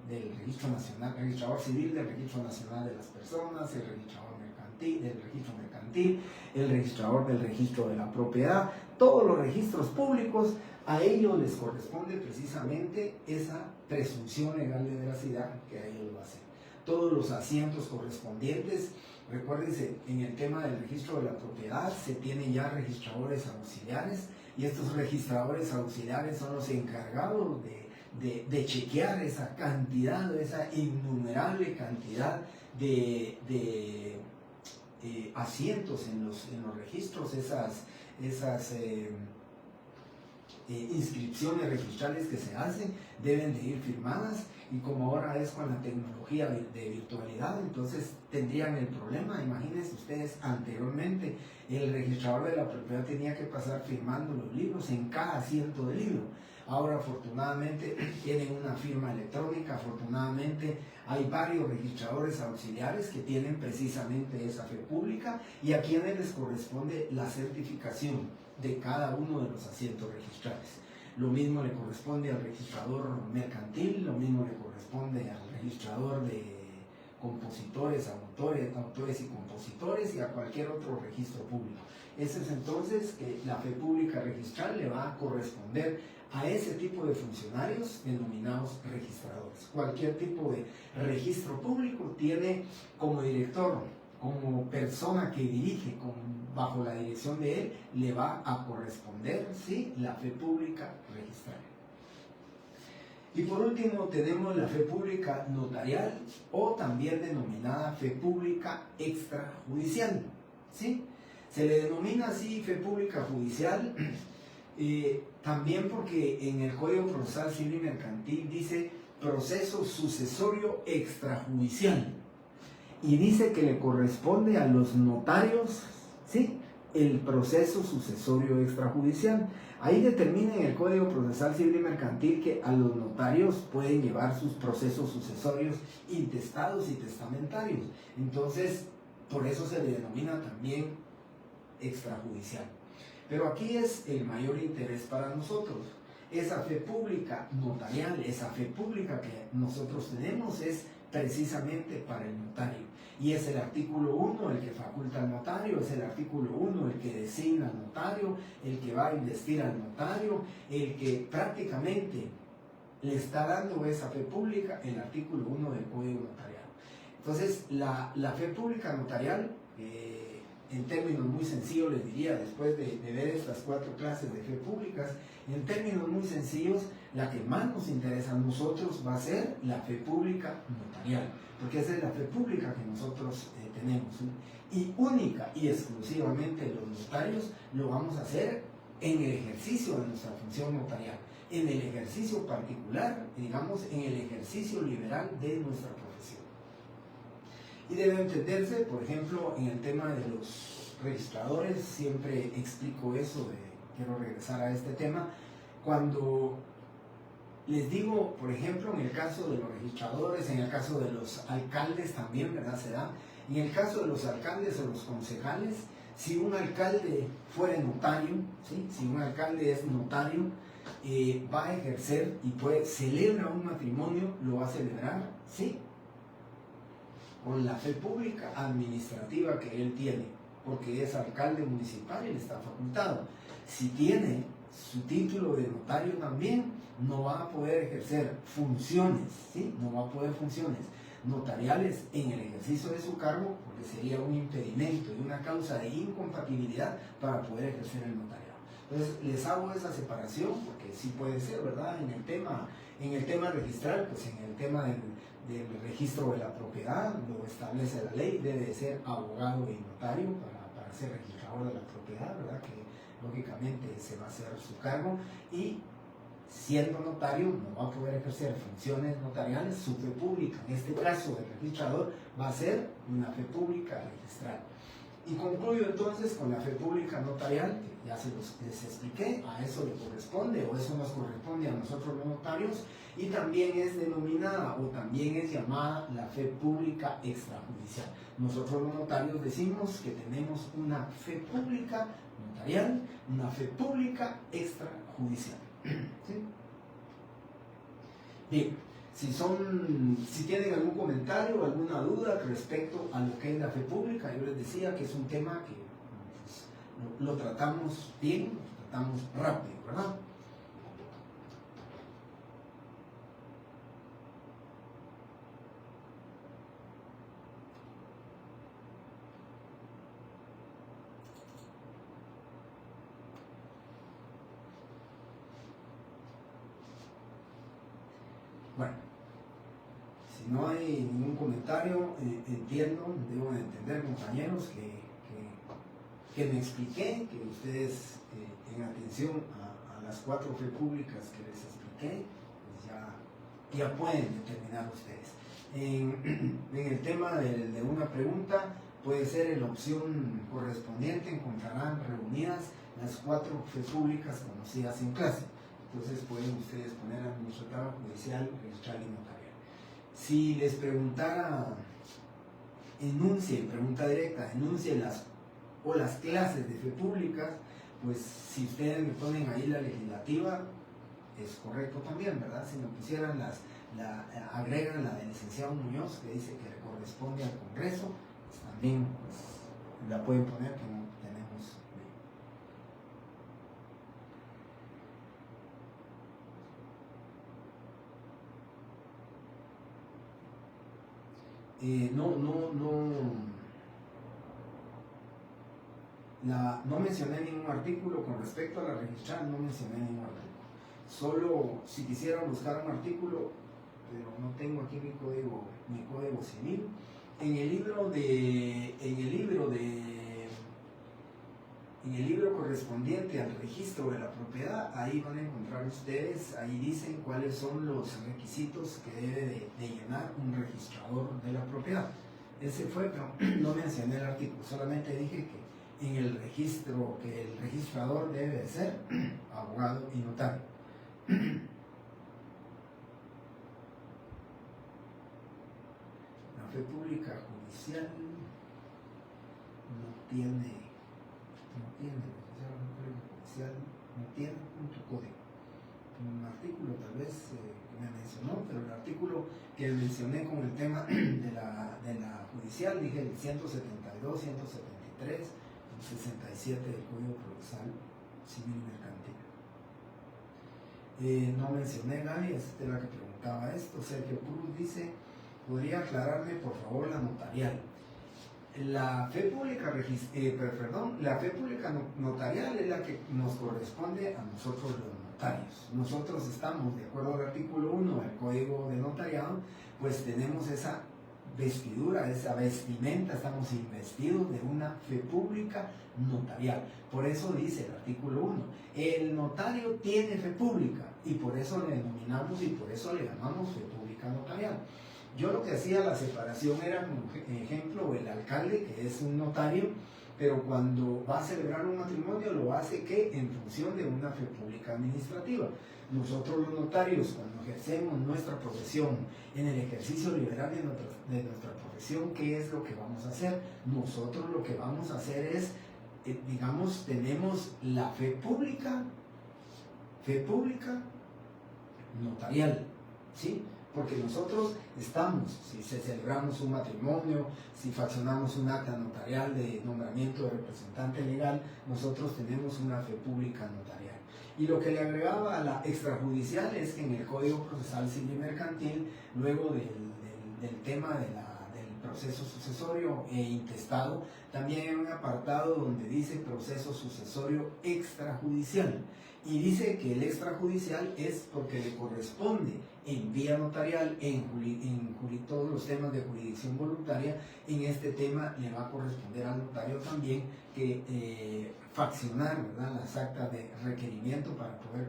del Registro Nacional, el registrador civil del Registro Nacional de las Personas, el registrador del registro mercantil, el registrador del registro de la propiedad, todos los registros públicos, a ellos les corresponde precisamente esa presunción legal de veracidad que a ellos lo hacen. Todos los asientos correspondientes, recuérdense, en el tema del registro de la propiedad se tienen ya registradores auxiliares, y estos registradores auxiliares son los encargados de chequear esa cantidad, esa innumerable cantidad de asientos en los registros, esas inscripciones registrales que se hacen deben de ir firmadas, y como ahora es con la tecnología de virtualidad, entonces tendrían el problema. Imagínense ustedes, anteriormente el registrador de la propiedad tenía que pasar firmando los libros en cada asiento del libro. Ahora afortunadamente tienen una firma electrónica, afortunadamente hay varios registradores auxiliares que tienen precisamente esa fe pública, y a quienes les corresponde la certificación de cada uno de los asientos registrales. Lo mismo le corresponde al registrador mercantil, lo mismo le corresponde al registrador de compositores, autores y compositores, y a cualquier otro registro público. Ese es entonces que la fe pública registral le va a corresponder a ese tipo de funcionarios denominados registradores. Cualquier tipo de registro público tiene como director, como persona que dirige, bajo la dirección de él, le va a corresponder, ¿sí?, la fe pública registral. Y por último tenemos la fe pública notarial, o también denominada fe pública extrajudicial, ¿sí? Se le denomina así fe pública judicial también porque en el Código Procesal Civil y Mercantil dice proceso sucesorio extrajudicial, y dice que le corresponde a los notarios, ¿sí?, el proceso sucesorio extrajudicial. Ahí determina en el Código Procesal Civil y Mercantil que a los notarios pueden llevar sus procesos sucesorios intestados y testamentarios. Entonces, por eso se le denomina también extrajudicial. Pero aquí es el mayor interés para nosotros. Esa fe pública notarial, esa fe pública que nosotros tenemos, es precisamente para el notario. Y es el artículo 1 el que faculta al notario, es el artículo 1 el que designa al notario, el que va a investir al notario, el que prácticamente le está dando esa fe pública, el artículo 1 del Código Notarial. Entonces, la fe pública notarial, en términos muy sencillos les diría, después de ver estas 4 clases de fe públicas, en términos muy sencillos, la que más nos interesa a nosotros va a ser la fe pública notarial, porque esa es la fe pública que nosotros tenemos, ¿sí? Y única y exclusivamente los notarios lo vamos a hacer en el ejercicio de nuestra función notarial, en el ejercicio particular, digamos, en el ejercicio liberal de nuestra profesión. Y debe entenderse, por ejemplo, en el tema de los registradores, siempre explico eso, quiero regresar a este tema, cuando les digo, por ejemplo, en el caso de los registradores, en el caso de los alcaldes también, ¿verdad? Se da. En el caso de los alcaldes o los concejales, si un alcalde fuera notario, ¿sí? Si un alcalde es notario, va a ejercer y celebra un matrimonio, lo va a celebrar, ¿sí? Con la fe pública administrativa que él tiene, porque es alcalde municipal y le está facultado. Si tiene su título de notario también, no va a poder ejercer funciones, ¿sí? No va a poder funciones notariales en el ejercicio de su cargo, porque sería un impedimento y una causa de incompatibilidad para poder ejercer el notariado. Entonces, les hago esa separación, porque sí puede ser, ¿verdad? En el tema registral, pues en el tema del registro de la propiedad, lo establece la ley, debe de ser abogado y notario para ser registrador de la propiedad, ¿verdad? Que lógicamente se va a hacer su cargo, y siendo notario no va a poder ejercer funciones notariales. Su fe pública, en este caso el registrador, va a ser una fe pública registral. Y concluyo entonces con la fe pública notarial, que ya les expliqué, a eso le corresponde, o eso nos corresponde a nosotros los notarios, y también es denominada o también es llamada la fe pública extrajudicial. Nosotros los notarios decimos que tenemos una fe pública notarial, una fe pública extrajudicial. ¿Sí? Bien, si tienen algún comentario o alguna duda respecto a lo que es la fe pública, yo les decía que es un tema que pues, lo tratamos bien, lo tratamos rápido, ¿verdad? Bueno, si no hay ningún comentario, entiendo, debo de entender, compañeros, que me expliqué, que ustedes en atención a las 4 fe públicas que les expliqué, pues ya pueden determinar ustedes. En el tema de una pregunta, puede ser en la opción correspondiente, encontrarán reunidas las 4 fe públicas conocidas en clase. Entonces pueden ustedes poner administrativa, judicial, registral y notarial. Si les preguntara, pregunta directa, enuncie las clases de fe públicas, pues si ustedes me ponen ahí la legislativa, es correcto también, ¿verdad? Si me pusieran agregan la del licenciado Muñoz, que dice que le corresponde al Congreso, pues también pues, la pueden poner, que no tenemos. No mencioné ningún artículo con respecto a la registral, no mencioné ningún artículo. Solo si quisiera buscar un artículo, pero no tengo aquí mi código civil. En el libro correspondiente al registro de la propiedad, ahí van a encontrar ustedes, ahí dicen cuáles son los requisitos que debe de llenar un registrador de la propiedad. Ese fue, pero no mencioné el artículo, solamente dije que en el registro, que el registrador debe de ser abogado y notario. La fe pública judicial no tiene punto código. un artículo tal vez que me mencionó, pero el artículo que mencioné con el tema de la judicial, dije el 172, 173, 67 del Código Procesal Civil y Mercantil. No mencioné, Gaby, es de la que preguntaba esto. Sergio Cruz dice, ¿podría aclararme por favor la notarial? La fe pública notarial es la que nos corresponde a nosotros los notarios. Nosotros estamos, de acuerdo al artículo 1 del Código de Notariado, pues tenemos esa vestidura, esa vestimenta, estamos investidos de una fe pública notarial. Por eso dice el artículo 1, el notario tiene fe pública y por eso le denominamos y por eso le llamamos fe pública notarial. Yo lo que hacía la separación era, como ejemplo, el alcalde, que es un notario, pero cuando va a celebrar un matrimonio lo hace que en función de una fe pública administrativa. Nosotros los notarios, cuando ejercemos nuestra profesión, en el ejercicio liberal de nuestra profesión, ¿qué es lo que vamos a hacer? Nosotros lo que vamos a hacer es, digamos, tenemos la fe pública notarial, ¿sí? Porque nosotros estamos, si celebramos un matrimonio, si faccionamos un acta notarial de nombramiento de representante legal, nosotros tenemos una fe pública notarial. Y lo que le agregaba a la extrajudicial es que en el Código Procesal Civil y Mercantil, luego del tema del proceso sucesorio e intestado, también hay un apartado donde dice proceso sucesorio extrajudicial. Y dice que el extrajudicial es porque le corresponde en vía notarial, en todos los temas de jurisdicción voluntaria. En este tema le va a corresponder al notario también que faccionar, ¿verdad?, las actas de requerimiento para poder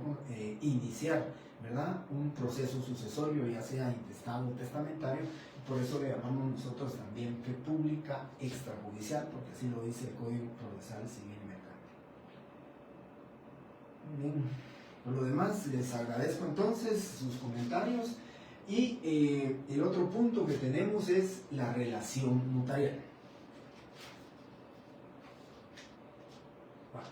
iniciar, ¿verdad?, un proceso sucesorio, ya sea intestado o testamentario. Por eso le llamamos nosotros también fe pública extrajudicial, porque así lo dice el Código Procesal Civil y Mercantil. Bien, por lo demás les agradezco entonces sus comentarios y el otro punto que tenemos es la relación notarial. Bueno,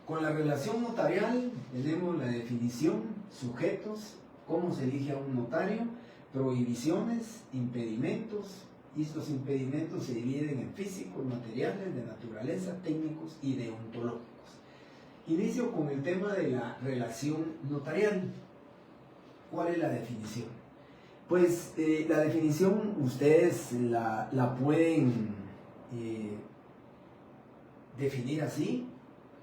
con la relación notarial tenemos la definición, sujetos, cómo se elige a un notario, prohibiciones, impedimentos, y estos impedimentos se dividen en físicos, materiales, de naturaleza, técnicos y deontológicos. Inicio con el tema de la relación notarial. ¿Cuál es la definición? Pues la definición ustedes la pueden definir así,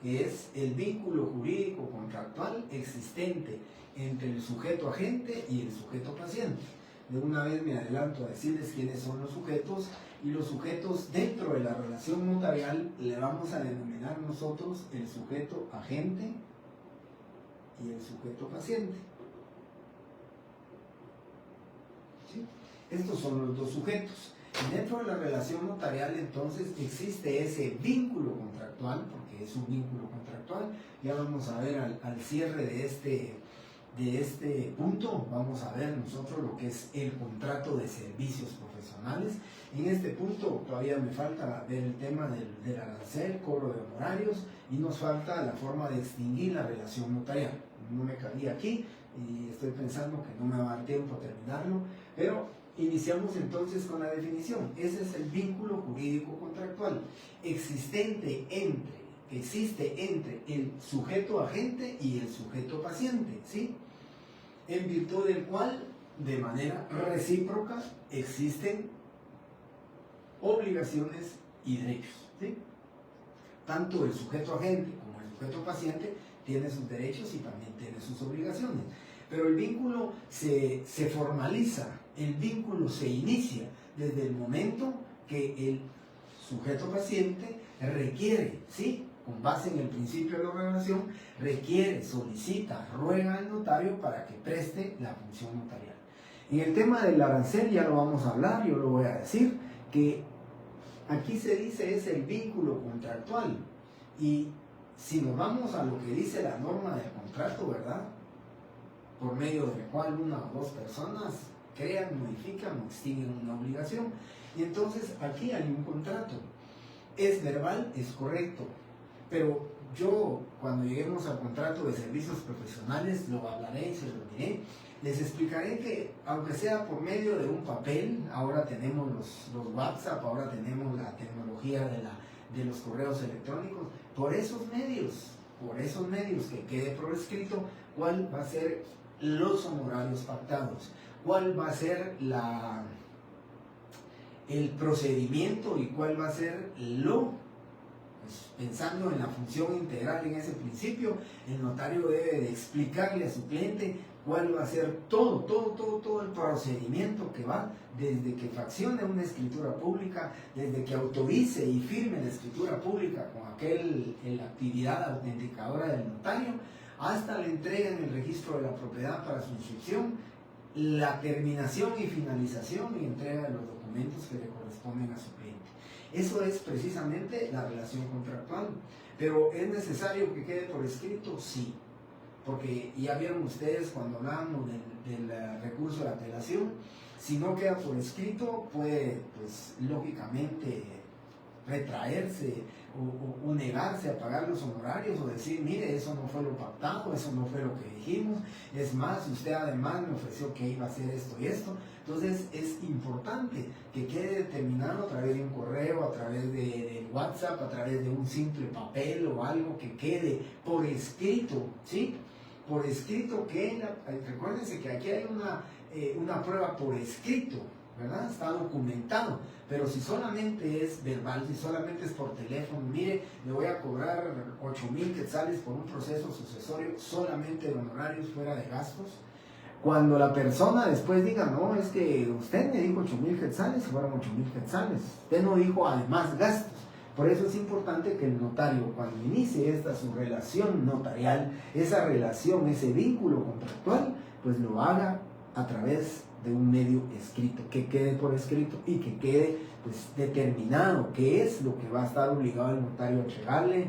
que es el vínculo jurídico contractual existente entre el sujeto agente y el sujeto paciente. De una vez me adelanto a decirles quiénes son los sujetos, y los sujetos dentro de la relación notarial le vamos a denominar nosotros el sujeto agente y el sujeto paciente. ¿Sí? Estos son los dos sujetos. Y dentro de la relación notarial entonces existe ese vínculo contractual, porque es un vínculo contractual. Ya vamos a ver al cierre de este punto, vamos a ver nosotros lo que es el contrato de servicios profesionales. En este punto todavía me falta ver el tema del arancel, cobro de honorarios, y nos falta la forma de extinguir la relación notarial. No me cabía aquí y estoy pensando que no me va a dar tiempo a terminarlo, pero iniciamos entonces con la definición. Ese es el vínculo jurídico contractual existente existe entre el sujeto agente y el sujeto paciente, ¿sí? En virtud del cual, de manera recíproca, existen obligaciones y derechos, ¿sí? Tanto el sujeto agente como el sujeto paciente tiene sus derechos y también tiene sus obligaciones. Pero el vínculo se formaliza, el vínculo se inicia desde el momento que el sujeto paciente requiere, ¿sí?, con base en el principio de la obligación, requiere, solicita, ruega al notario para que preste la función notarial. En el tema del arancel ya lo vamos a hablar, yo lo voy a decir, que aquí se dice es el vínculo contractual, y si nos vamos a lo que dice la norma del contrato, ¿verdad?, por medio del cual una o dos personas crean, modifican o extinguen una obligación, y entonces aquí hay un contrato. Es verbal, es correcto, Pero yo, cuando lleguemos al contrato de servicios profesionales, lo hablaré y se lo diré. Les explicaré que, aunque sea por medio de un papel, ahora tenemos los WhatsApp, ahora tenemos la tecnología de los correos electrónicos, por esos medios que quede por escrito cuál va a ser los honorarios pactados, cuál va a ser el procedimiento y cuál va a ser pensando en la función integral en ese principio, el notario debe de explicarle a su cliente cuál va a ser todo el procedimiento que va desde que faccione una escritura pública, desde que autorice y firme la escritura pública con la actividad autenticadora del notario, hasta la entrega en el registro de la propiedad para su inscripción, la terminación y finalización y entrega de los documentos que le corresponden a su cliente. Eso es precisamente la relación contractual. Pero ¿es necesario que quede por escrito? Sí. Porque ya vieron ustedes cuando hablábamos del recurso de apelación, si no queda por escrito puede, pues, lógicamente retraerse o negarse a pagar los honorarios o decir, mire, eso no fue lo pactado, eso no fue lo que dijimos, es más, usted además me ofreció que iba a hacer esto y esto. Entonces es importante que quede determinado a través de un correo, a través de WhatsApp, a través de un simple papel o algo que quede por escrito, ¿sí? Por escrito recuérdense que aquí hay una prueba por escrito, ¿verdad? Está documentado, pero si solamente es verbal, si solamente es por teléfono, mire, le voy a cobrar 8,000 quetzales por un proceso sucesorio, solamente de honorarios fuera de gastos. Cuando la persona después diga, no, es que usted me dijo 8,000 quetzales y fueron 8,000 quetzales, usted no dijo además gastos. Por eso es importante que el notario, cuando inicie su relación notarial, esa relación, ese vínculo contractual, pues lo haga a través de un medio escrito, que quede por escrito y que quede, pues, determinado qué es lo que va a estar obligado el notario a entregarle,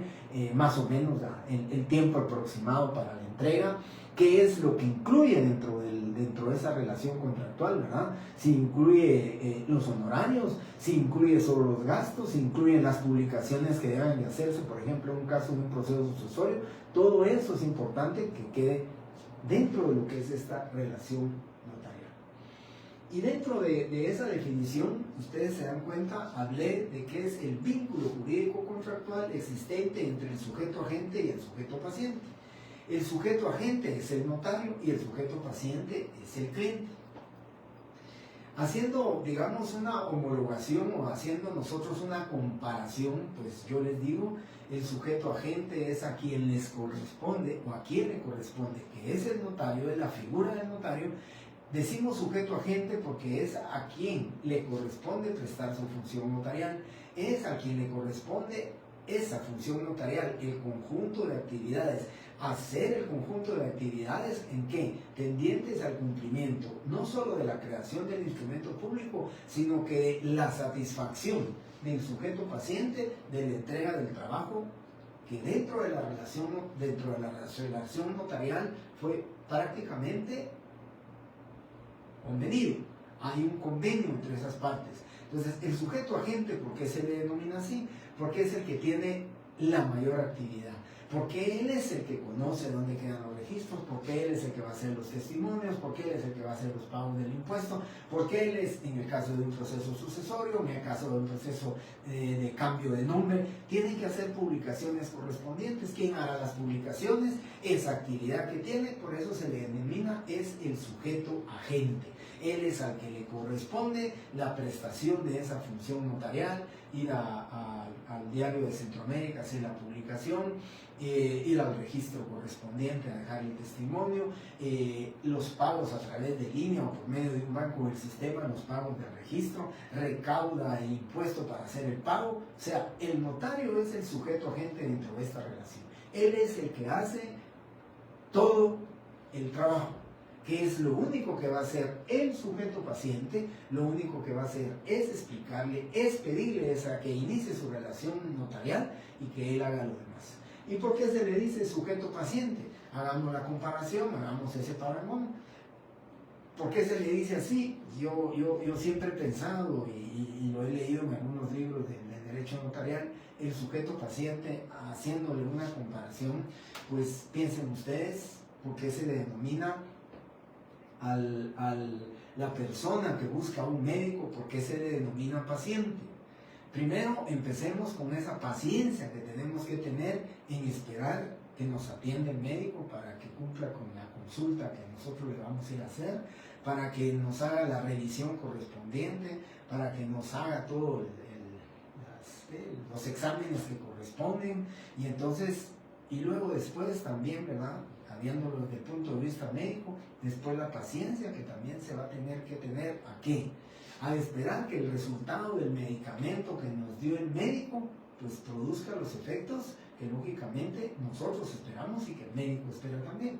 más o menos el tiempo aproximado para la entrega, qué es lo que incluye dentro de esa relación contractual, ¿verdad? Si incluye los honorarios, si incluye solo los gastos, si incluyen las publicaciones que deben de hacerse, por ejemplo, en un caso de un proceso sucesorio. Todo eso es importante que quede dentro de lo que es esta relación notarial. Y dentro de esa definición, ustedes se dan cuenta, hablé de qué es el vínculo jurídico contractual existente entre el sujeto agente y el sujeto paciente. El sujeto agente es el notario y el sujeto paciente es el cliente. Haciendo, digamos, una homologación o haciendo nosotros una comparación, pues yo les digo, el sujeto agente es a quien les corresponde o a quien le corresponde, que es el notario, es la figura del notario. Decimos sujeto agente porque es a quien le corresponde prestar su función notarial, es a quien le corresponde esa función notarial, el conjunto de actividades, hacer el conjunto de actividades en qué, tendientes al cumplimiento, no solo de la creación del instrumento público, sino que la satisfacción del sujeto paciente de la entrega del trabajo que dentro de la relación notarial fue prácticamente convenido. Hay un convenio entre esas partes. Entonces, el sujeto agente, ¿por qué se le denomina así? Porque es el que tiene la mayor actividad, porque él es el que conoce dónde quedan los registros, porque él es el que va a hacer los testimonios, porque él es el que va a hacer los pagos del impuesto, porque él es, en el caso de un proceso sucesorio, en el caso de un proceso de cambio de nombre, tiene que hacer publicaciones correspondientes. ¿Quién hará las publicaciones? Esa actividad que tiene, por eso se le denomina, es el sujeto agente. Él es al que le corresponde la prestación de esa función notarial, ir al diario de Centroamérica, hacer la publicación, ir al registro correspondiente a dejar el testimonio, los pagos a través de línea o por medio de un banco del sistema, los pagos del registro, recauda el impuesto para hacer el pago. O sea, el notario es el sujeto agente dentro de esta relación. Él es el que hace todo el trabajo, que es lo único que va a hacer el sujeto paciente. Lo único que va a hacer es explicarle, es pedirle que inicie su relación notarial y que él haga lo demás. ¿Y por qué se le dice sujeto paciente? Hagamos la comparación, hagamos ese parangón. ¿Por qué se le dice así? Yo siempre he pensado y lo he leído en algunos libros de derecho notarial, el sujeto paciente, haciéndole una comparación, pues piensen ustedes, ¿por qué se le denomina la persona que busca a un médico, por qué se le denomina paciente? Primero, empecemos con esa paciencia que tenemos que tener en esperar que nos atienda el médico para que cumpla con la consulta que nosotros le vamos a ir a hacer, para que nos haga la revisión correspondiente, para que nos haga todos los exámenes que corresponden, y entonces, y luego después también, ¿verdad? Viéndolo desde el punto de vista médico, después la paciencia que también se va a tener que tener, ¿a qué? A esperar que el resultado del medicamento que nos dio el médico, pues produzca los efectos que lógicamente nosotros esperamos y que el médico espera también.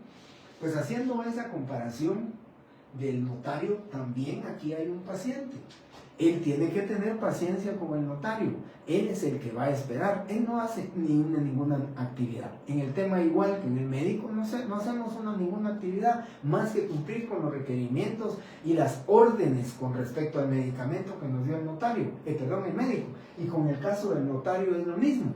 Pues haciendo esa comparación del notario, también aquí hay un paciente. Él tiene que tener paciencia con el notario. Él es el que va a esperar. Él no hace ninguna actividad. En el tema igual que en el médico, no hacemos ninguna actividad más que cumplir con los requerimientos y las órdenes con respecto al medicamento que nos dio el notario, el médico. Y con el caso del notario es lo mismo.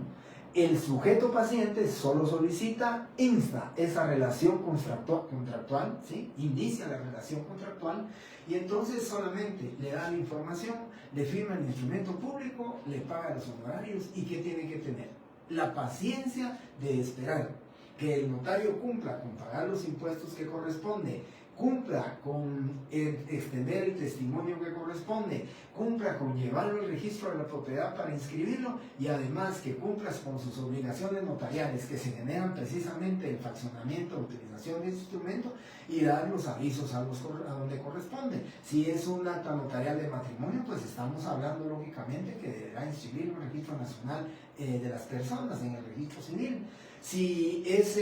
El sujeto paciente solo solicita, insta esa relación contractual, ¿sí? Inicia la relación contractual, y entonces solamente le da la información, le firma el instrumento público, le paga los honorarios. ¿Y qué tiene que tener? La paciencia de esperar que el notario cumpla con pagar los impuestos que corresponde, cumpla con extender el testimonio que corresponde, cumpla con llevarlo al registro de la propiedad para inscribirlo, y además que cumplas con sus obligaciones notariales que se generan precisamente el fraccionamiento, utilización de ese instrumento, y dar los avisos a donde corresponde. Si es un acta notarial de matrimonio, pues estamos hablando lógicamente que deberá inscribir en el Registro Nacional de las Personas, en el Registro Civil. Si es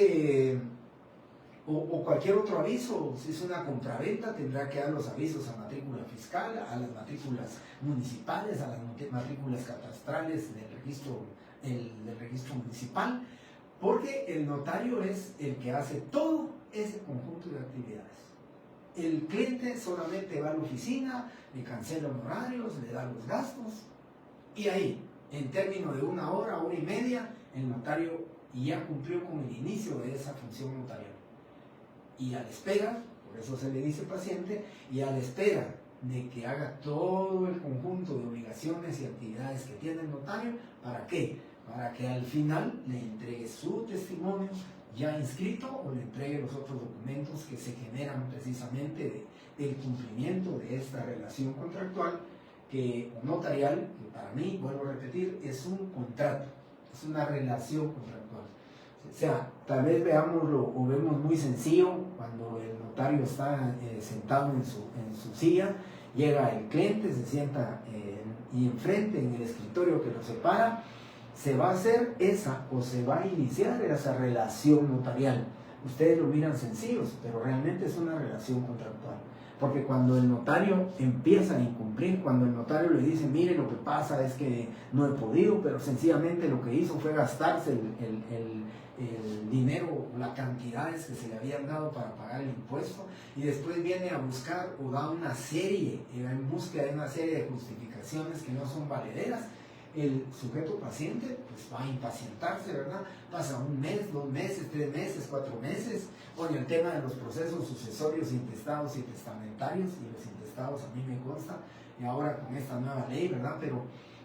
o cualquier otro aviso, si es una compraventa, tendrá que dar los avisos a matrícula fiscal, a las matrículas municipales, a las matrículas catastrales del registro municipal, porque el notario es el que hace todo ese conjunto de actividades. El cliente solamente va a la oficina, le cancela honorarios, le da los gastos, y ahí, en términos de 1 hora, 1 hora y media, el notario ya cumplió con el inicio de esa función notarial. Y a la espera, por eso se le dice paciente, y a la espera de que haga todo el conjunto de obligaciones y actividades que tiene el notario, ¿para qué? Para que al final le entregue su testimonio ya inscrito o le entregue los otros documentos que se generan precisamente del cumplimiento de esta relación contractual notarial, que para mí, vuelvo a repetir, es un contrato, es una relación contractual. O sea, tal vez veámoslo o vemos muy sencillo cuando el notario está sentado en su silla, llega el cliente, se sienta y enfrente en el escritorio que lo separa, se va a hacer se va a iniciar esa relación notarial. Ustedes lo miran sencillos, pero realmente es una relación contractual. Porque cuando el notario empieza a incumplir, cuando el notario le dice, mire, lo que pasa es que no he podido, pero sencillamente lo que hizo fue gastarse el dinero, las cantidades que se le habían dado para pagar el impuesto, y después viene a buscar o da en búsqueda de una serie de justificaciones que no son valederas, el sujeto paciente pues va a impacientarse, ¿verdad? Pasa 1 mes, 2 meses, 3 meses, 4 meses, con el tema de los procesos sucesorios, intestados y testamentarios, y los intestados a mí me consta, y ahora con esta nueva ley, ¿verdad? Pero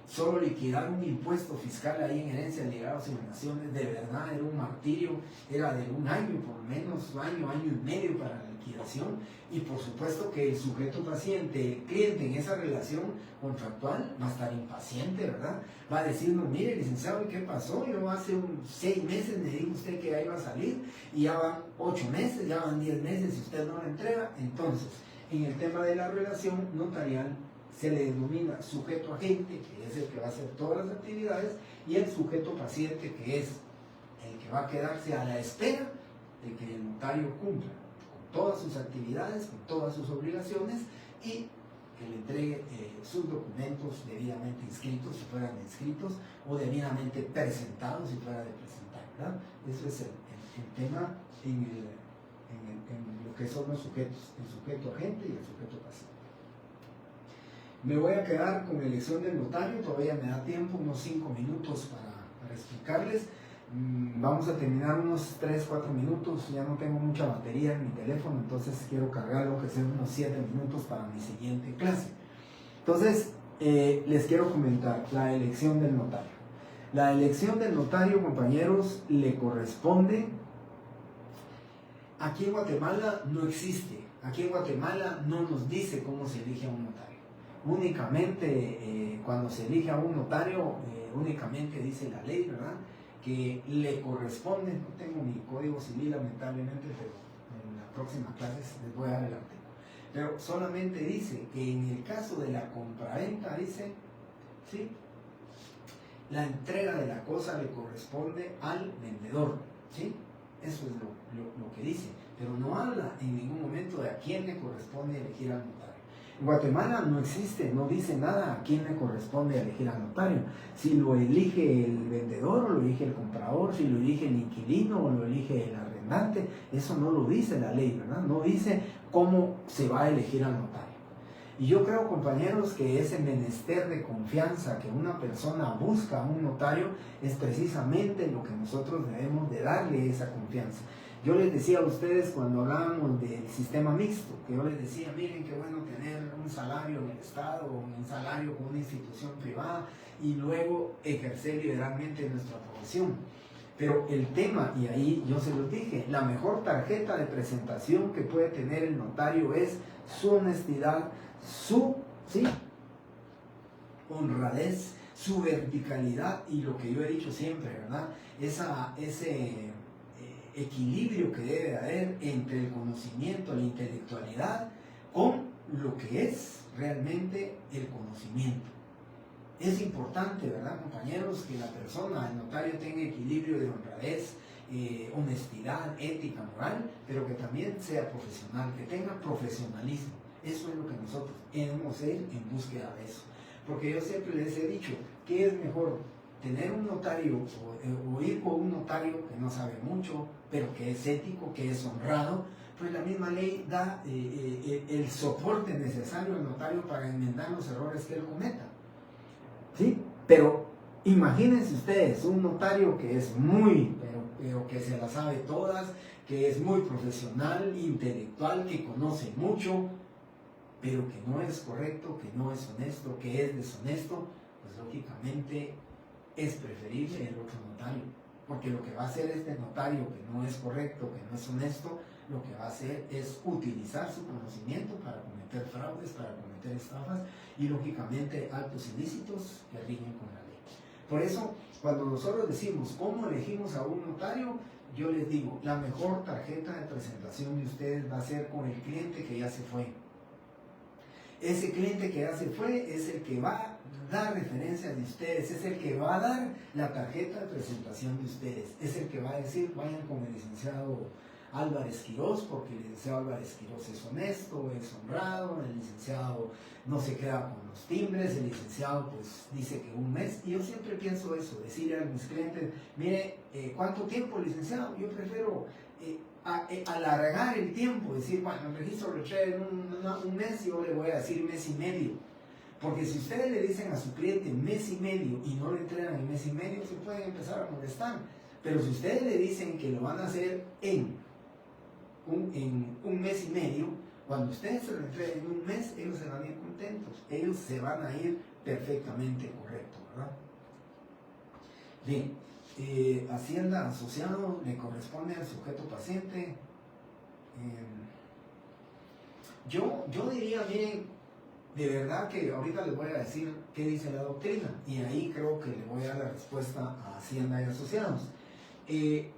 solo liquidar un impuesto fiscal ahí en herencia, legados y donaciones, de verdad era un martirio, era de 1 año, por lo menos 1 año, 1 año y medio para la liquidación, y por supuesto que el sujeto paciente, el cliente en esa relación contractual va a estar impaciente, ¿verdad? Va a decirnos, mire licenciado, ¿y qué pasó? Yo hace 6 meses me dijo usted que ya iba a salir, y ya van 8 meses, ya van 10 meses y usted no lo entrega. Entonces, en el tema de la relación notarial, se le denomina sujeto agente, que es el que va a hacer todas las actividades, y el sujeto paciente, que es el que va a quedarse a la espera de que el notario cumpla con todas sus actividades, con todas sus obligaciones, y que le entregue sus documentos debidamente inscritos, si fueran inscritos, o debidamente presentados, si fuera de presentar, ¿verdad? Eso es el tema en lo que son los sujetos, el sujeto agente y el sujeto paciente. Me voy a quedar con la elección del notario, todavía me da tiempo, unos 5 minutos para explicarles. Vamos a terminar unos 3-4 minutos, ya no tengo mucha batería en mi teléfono, entonces quiero cargarlo, que sea unos 7 minutos para mi siguiente clase. Entonces, les quiero comentar la elección del notario. La elección del notario, compañeros, le corresponde. Aquí en Guatemala no existe, aquí en Guatemala no nos dice cómo se elige a un notario. Únicamente cuando se elige a un notario, únicamente dice la ley, ¿verdad?, que le corresponde. No tengo mi código civil lamentablemente, pero en la próxima clase les voy a dar el artículo. Pero solamente dice que en el caso de la compraventa, dice, ¿sí?, la entrega de la cosa le corresponde al vendedor, ¿sí? Eso es lo que dice, pero no habla en ningún momento de a quién le corresponde elegir al notario. En Guatemala no existe, no dice nada a quién le corresponde elegir al notario. Si lo elige el vendedor o lo elige el comprador, si lo elige el inquilino o lo elige el arrendante, eso no lo dice la ley, ¿verdad? No dice cómo se va a elegir al notario. Y yo creo, compañeros, que ese menester de confianza que una persona busca a un notario es precisamente lo que nosotros debemos de darle esa confianza. Yo les decía a ustedes cuando hablábamos del sistema mixto, que yo les decía, miren qué bueno tener un salario en el Estado o un salario con una institución privada y luego ejercer liberalmente nuestra profesión. Pero el tema, y ahí yo se los dije, la mejor tarjeta de presentación que puede tener el notario es su honestidad, su honradez, su verticalidad y lo que yo he dicho siempre, ¿verdad? Ese equilibrio que debe haber entre el conocimiento, la intelectualidad, con lo que es realmente el conocimiento. Es importante, ¿verdad, compañeros, que la persona, el notario, tenga equilibrio de honradez, honestidad, ética, moral, pero que también sea profesional, que tenga profesionalismo. Eso es lo que nosotros debemos ir en búsqueda de eso. Porque yo siempre les he dicho, ¿qué es mejor? Tener un notario o ir con un notario que no sabe mucho, pero que es ético, que es honrado. Pues la misma ley da el soporte necesario al notario para enmendar los errores que él cometa. ¿Sí? Pero imagínense ustedes un notario que es pero que se las sabe todas, que es muy profesional, intelectual, que conoce mucho, pero que no es correcto, que no es honesto, que es deshonesto, pues lógicamente es preferible el otro notario, porque lo que va a hacer este notario que no es correcto, que no es honesto, lo que va a hacer es utilizar su conocimiento para cometer fraudes, para cometer estafas y lógicamente actos ilícitos que riñen con la ley. Por eso, cuando nosotros decimos cómo elegimos a un notario, yo les digo, la mejor tarjeta de presentación de ustedes va a ser con el cliente que ya se fue. Ese cliente que ya se fue es el que va a dar referencias de ustedes, es el que va a dar la tarjeta de presentación de ustedes, es el que va a decir, vayan con el licenciado Álvarez Quirós, porque el licenciado Álvarez Quirós es honesto, es honrado, el licenciado no se queda con los timbres, el licenciado pues dice que un mes, y yo siempre pienso eso, decirle a mis clientes, mire, ¿cuánto tiempo, licenciado? Yo prefiero alargar el tiempo, decir, bueno, el registro lo trae en un mes, yo le voy a decir mes y medio, porque si ustedes le dicen a su cliente mes y medio y no le entregan en mes y medio, se pueden empezar a molestar, pero si ustedes le dicen que lo van a hacer en un mes y medio, cuando ustedes se lo entreguen en un mes, ellos se van a ir contentos, ellos se van a ir perfectamente correctos, ¿verdad? Bien, Hacienda asociado le corresponde al sujeto paciente. Yo diría, miren, de verdad que ahorita les voy a decir qué dice la doctrina, y ahí creo que le voy a dar la respuesta a Hacienda y asociados. En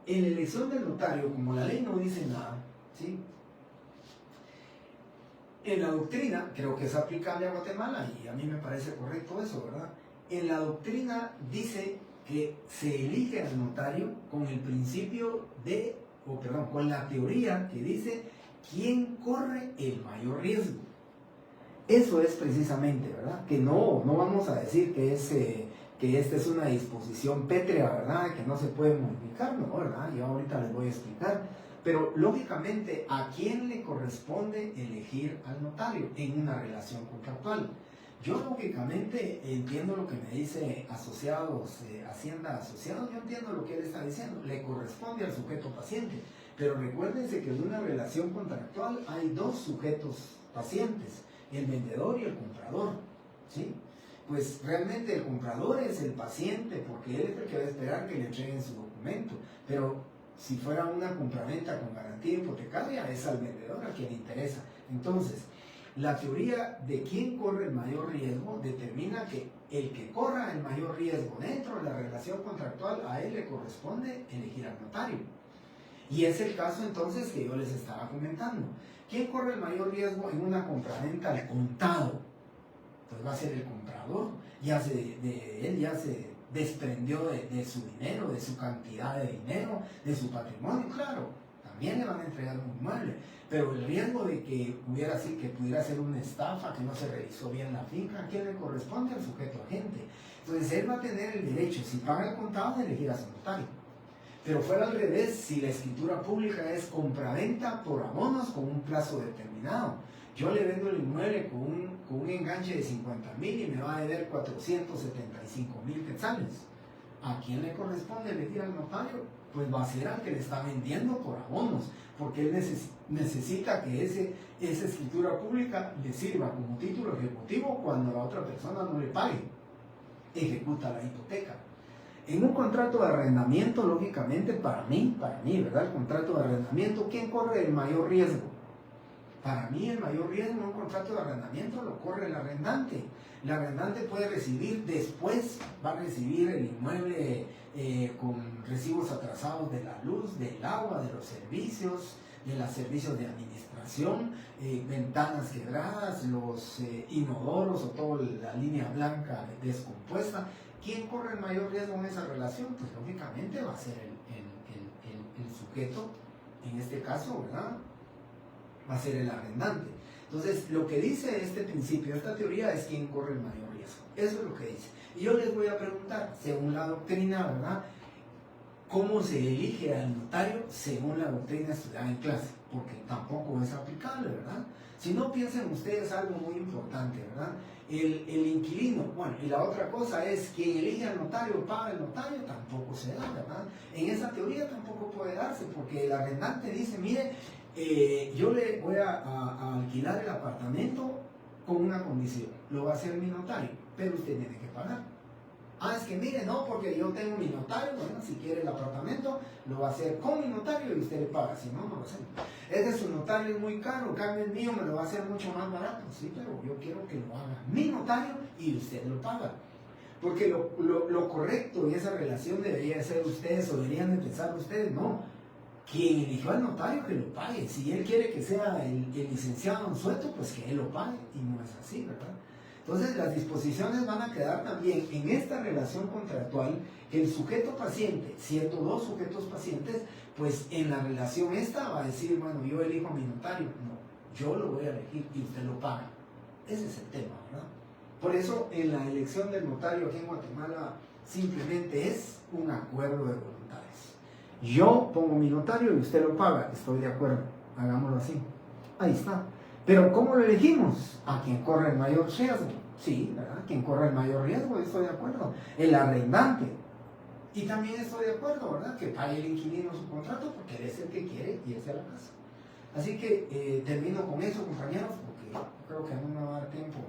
la elección del notario, como la ley no dice nada, ¿sí? En la doctrina, creo que es aplicable a Guatemala y a mí me parece correcto eso, ¿verdad? En la doctrina dice que se elige al notario con el principio con la teoría que dice quién corre el mayor riesgo. Eso es precisamente, ¿verdad? Que no vamos a decir que esta es una disposición pétrea, ¿verdad? Que no se puede modificar, ¿no? ¿Verdad? Yo ahorita les voy a explicar. Pero lógicamente, ¿a quién le corresponde elegir al notario en una relación contractual? Yo lógicamente entiendo lo que me dice asociados, Hacienda asociados, yo entiendo lo que él está diciendo, le corresponde al sujeto paciente, pero recuérdense que en una relación contractual hay dos sujetos pacientes, el vendedor y el comprador, ¿sí? Pues realmente el comprador es el paciente porque él es el que va a esperar que le entreguen su documento, pero si fuera una compraventa con garantía hipotecaria es al vendedor a quien le interesa. Entonces, la teoría de quién corre el mayor riesgo determina que el que corra el mayor riesgo dentro de la relación contractual, a él le corresponde elegir al notario. Y es el caso entonces que yo les estaba comentando. ¿Quién corre el mayor riesgo en una compraventa al contado? Pues va a ser el comprador. Él ya se desprendió de su dinero, de su cantidad de dinero, de su patrimonio, claro. También le van a entregar un inmueble, pero el riesgo de que pudiera ser una estafa, que no se revisó bien la finca, ¿a quién le corresponde? Al sujeto agente. Entonces él va a tener el derecho, si paga el contado, de elegir a su notario. Pero fuera al revés, si la escritura pública es compraventa por abonos con un plazo determinado. Yo le vendo el inmueble con un enganche de 50,000 y me va a deber 475,000 quetzales. ¿A quién le corresponde elegir al notario? Pues va a ser al que le está vendiendo por abonos, porque él necesita que esa escritura pública le sirva como título ejecutivo cuando la otra persona no le pague. Ejecuta la hipoteca. En un contrato de arrendamiento, lógicamente, para mí, ¿verdad? El contrato de arrendamiento, ¿quién corre el mayor riesgo? Para mí el mayor riesgo en un contrato de arrendamiento lo corre el arrendante. El arrendante puede recibir después, va a recibir el inmueble con recibos atrasados de la luz, del agua, de los servicios de administración, ventanas quebradas, los inodoros o toda la línea blanca descompuesta. ¿Quién corre el mayor riesgo en esa relación? Pues lógicamente va a ser el sujeto, en este caso, ¿verdad? Va a ser el arrendante. Entonces, lo que dice este principio, esta teoría, es quién corre el mayor riesgo. Eso es lo que dice. Y yo les voy a preguntar, según la doctrina, ¿verdad? ¿Cómo se elige al notario según la doctrina estudiada en clase? Porque tampoco es aplicable, ¿verdad? Si no, piensen ustedes algo muy importante, ¿verdad? El inquilino, bueno, y la otra cosa es, quien elige al notario paga el notario, tampoco se da, ¿verdad? En esa teoría tampoco puede darse, porque el arrendante dice, mire, yo le voy a alquilar el apartamento con una condición, lo va a hacer mi notario, pero usted tiene que pagar. Ah, es que mire, no, porque yo tengo mi notario, bueno, si quiere el apartamento, lo va a hacer con mi notario y usted le paga, si no, no lo hace. Es que su notario es muy caro, cambio el mío me lo va a hacer mucho más barato, sí, pero yo quiero que lo haga mi notario y usted lo paga. Porque lo correcto en esa relación debería ser ustedes, o deberían de pensar ustedes, no, quien eligió al notario que lo pague. Si él quiere que sea el licenciado Anzueto, pues que él lo pague, y no es así, ¿verdad? Entonces las disposiciones van a quedar también en esta relación contractual, que el sujeto paciente, siendo dos sujetos pacientes, pues en la relación esta va a decir, bueno, yo elijo a mi notario, no, yo lo voy a elegir y usted lo paga. Ese es el tema, ¿verdad? Por eso en la elección del notario aquí en Guatemala simplemente es un acuerdo de voluntades. Yo pongo mi notario y usted lo paga, estoy de acuerdo, hagámoslo así. Ahí está. Pero ¿cómo lo elegimos? A quien corre el mayor riesgo. Sí, ¿verdad? Quien corre el mayor riesgo, estoy de acuerdo. El arrendante. Y también estoy de acuerdo, ¿verdad? Que pague el inquilino su contrato porque él es el que quiere irse a la casa. Así que termino con eso, compañeros, porque creo que no me va a dar tiempo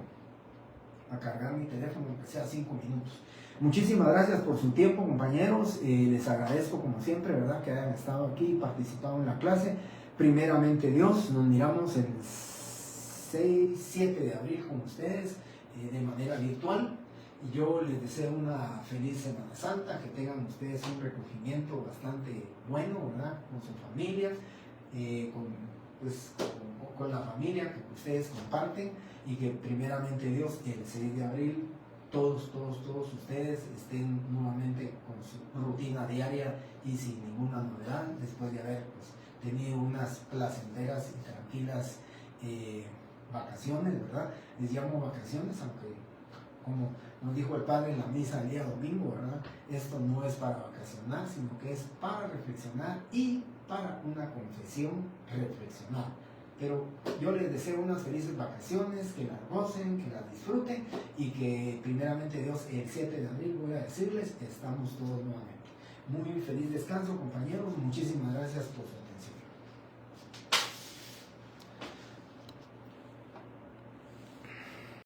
a cargar mi teléfono, aunque sea 5 minutos. Muchísimas gracias por su tiempo, compañeros. Les agradezco, como siempre, ¿verdad? Que hayan estado aquí y participado en la clase. Primeramente Dios, nos miramos el 7 de abril con ustedes de manera virtual, y yo les deseo una feliz Semana Santa, que tengan ustedes un recogimiento bastante bueno, ¿verdad? Con su familia, con la familia que ustedes comparten, y que primeramente Dios, el 6 de abril todos ustedes estén nuevamente con su rutina diaria y sin ninguna novedad, después de haber tenido unas placenteras y tranquilas vacaciones, ¿verdad? Les llamo vacaciones, aunque como nos dijo el Padre en la misa el día domingo, ¿verdad? Esto no es para vacacionar, sino que es para reflexionar y para una confesión reflexionada. Pero yo les deseo unas felices vacaciones, que las gocen, que las disfruten y que primeramente Dios el 7 de abril, voy a decirles, estamos todos nuevamente. Muy feliz descanso, compañeros. Muchísimas gracias por su atención.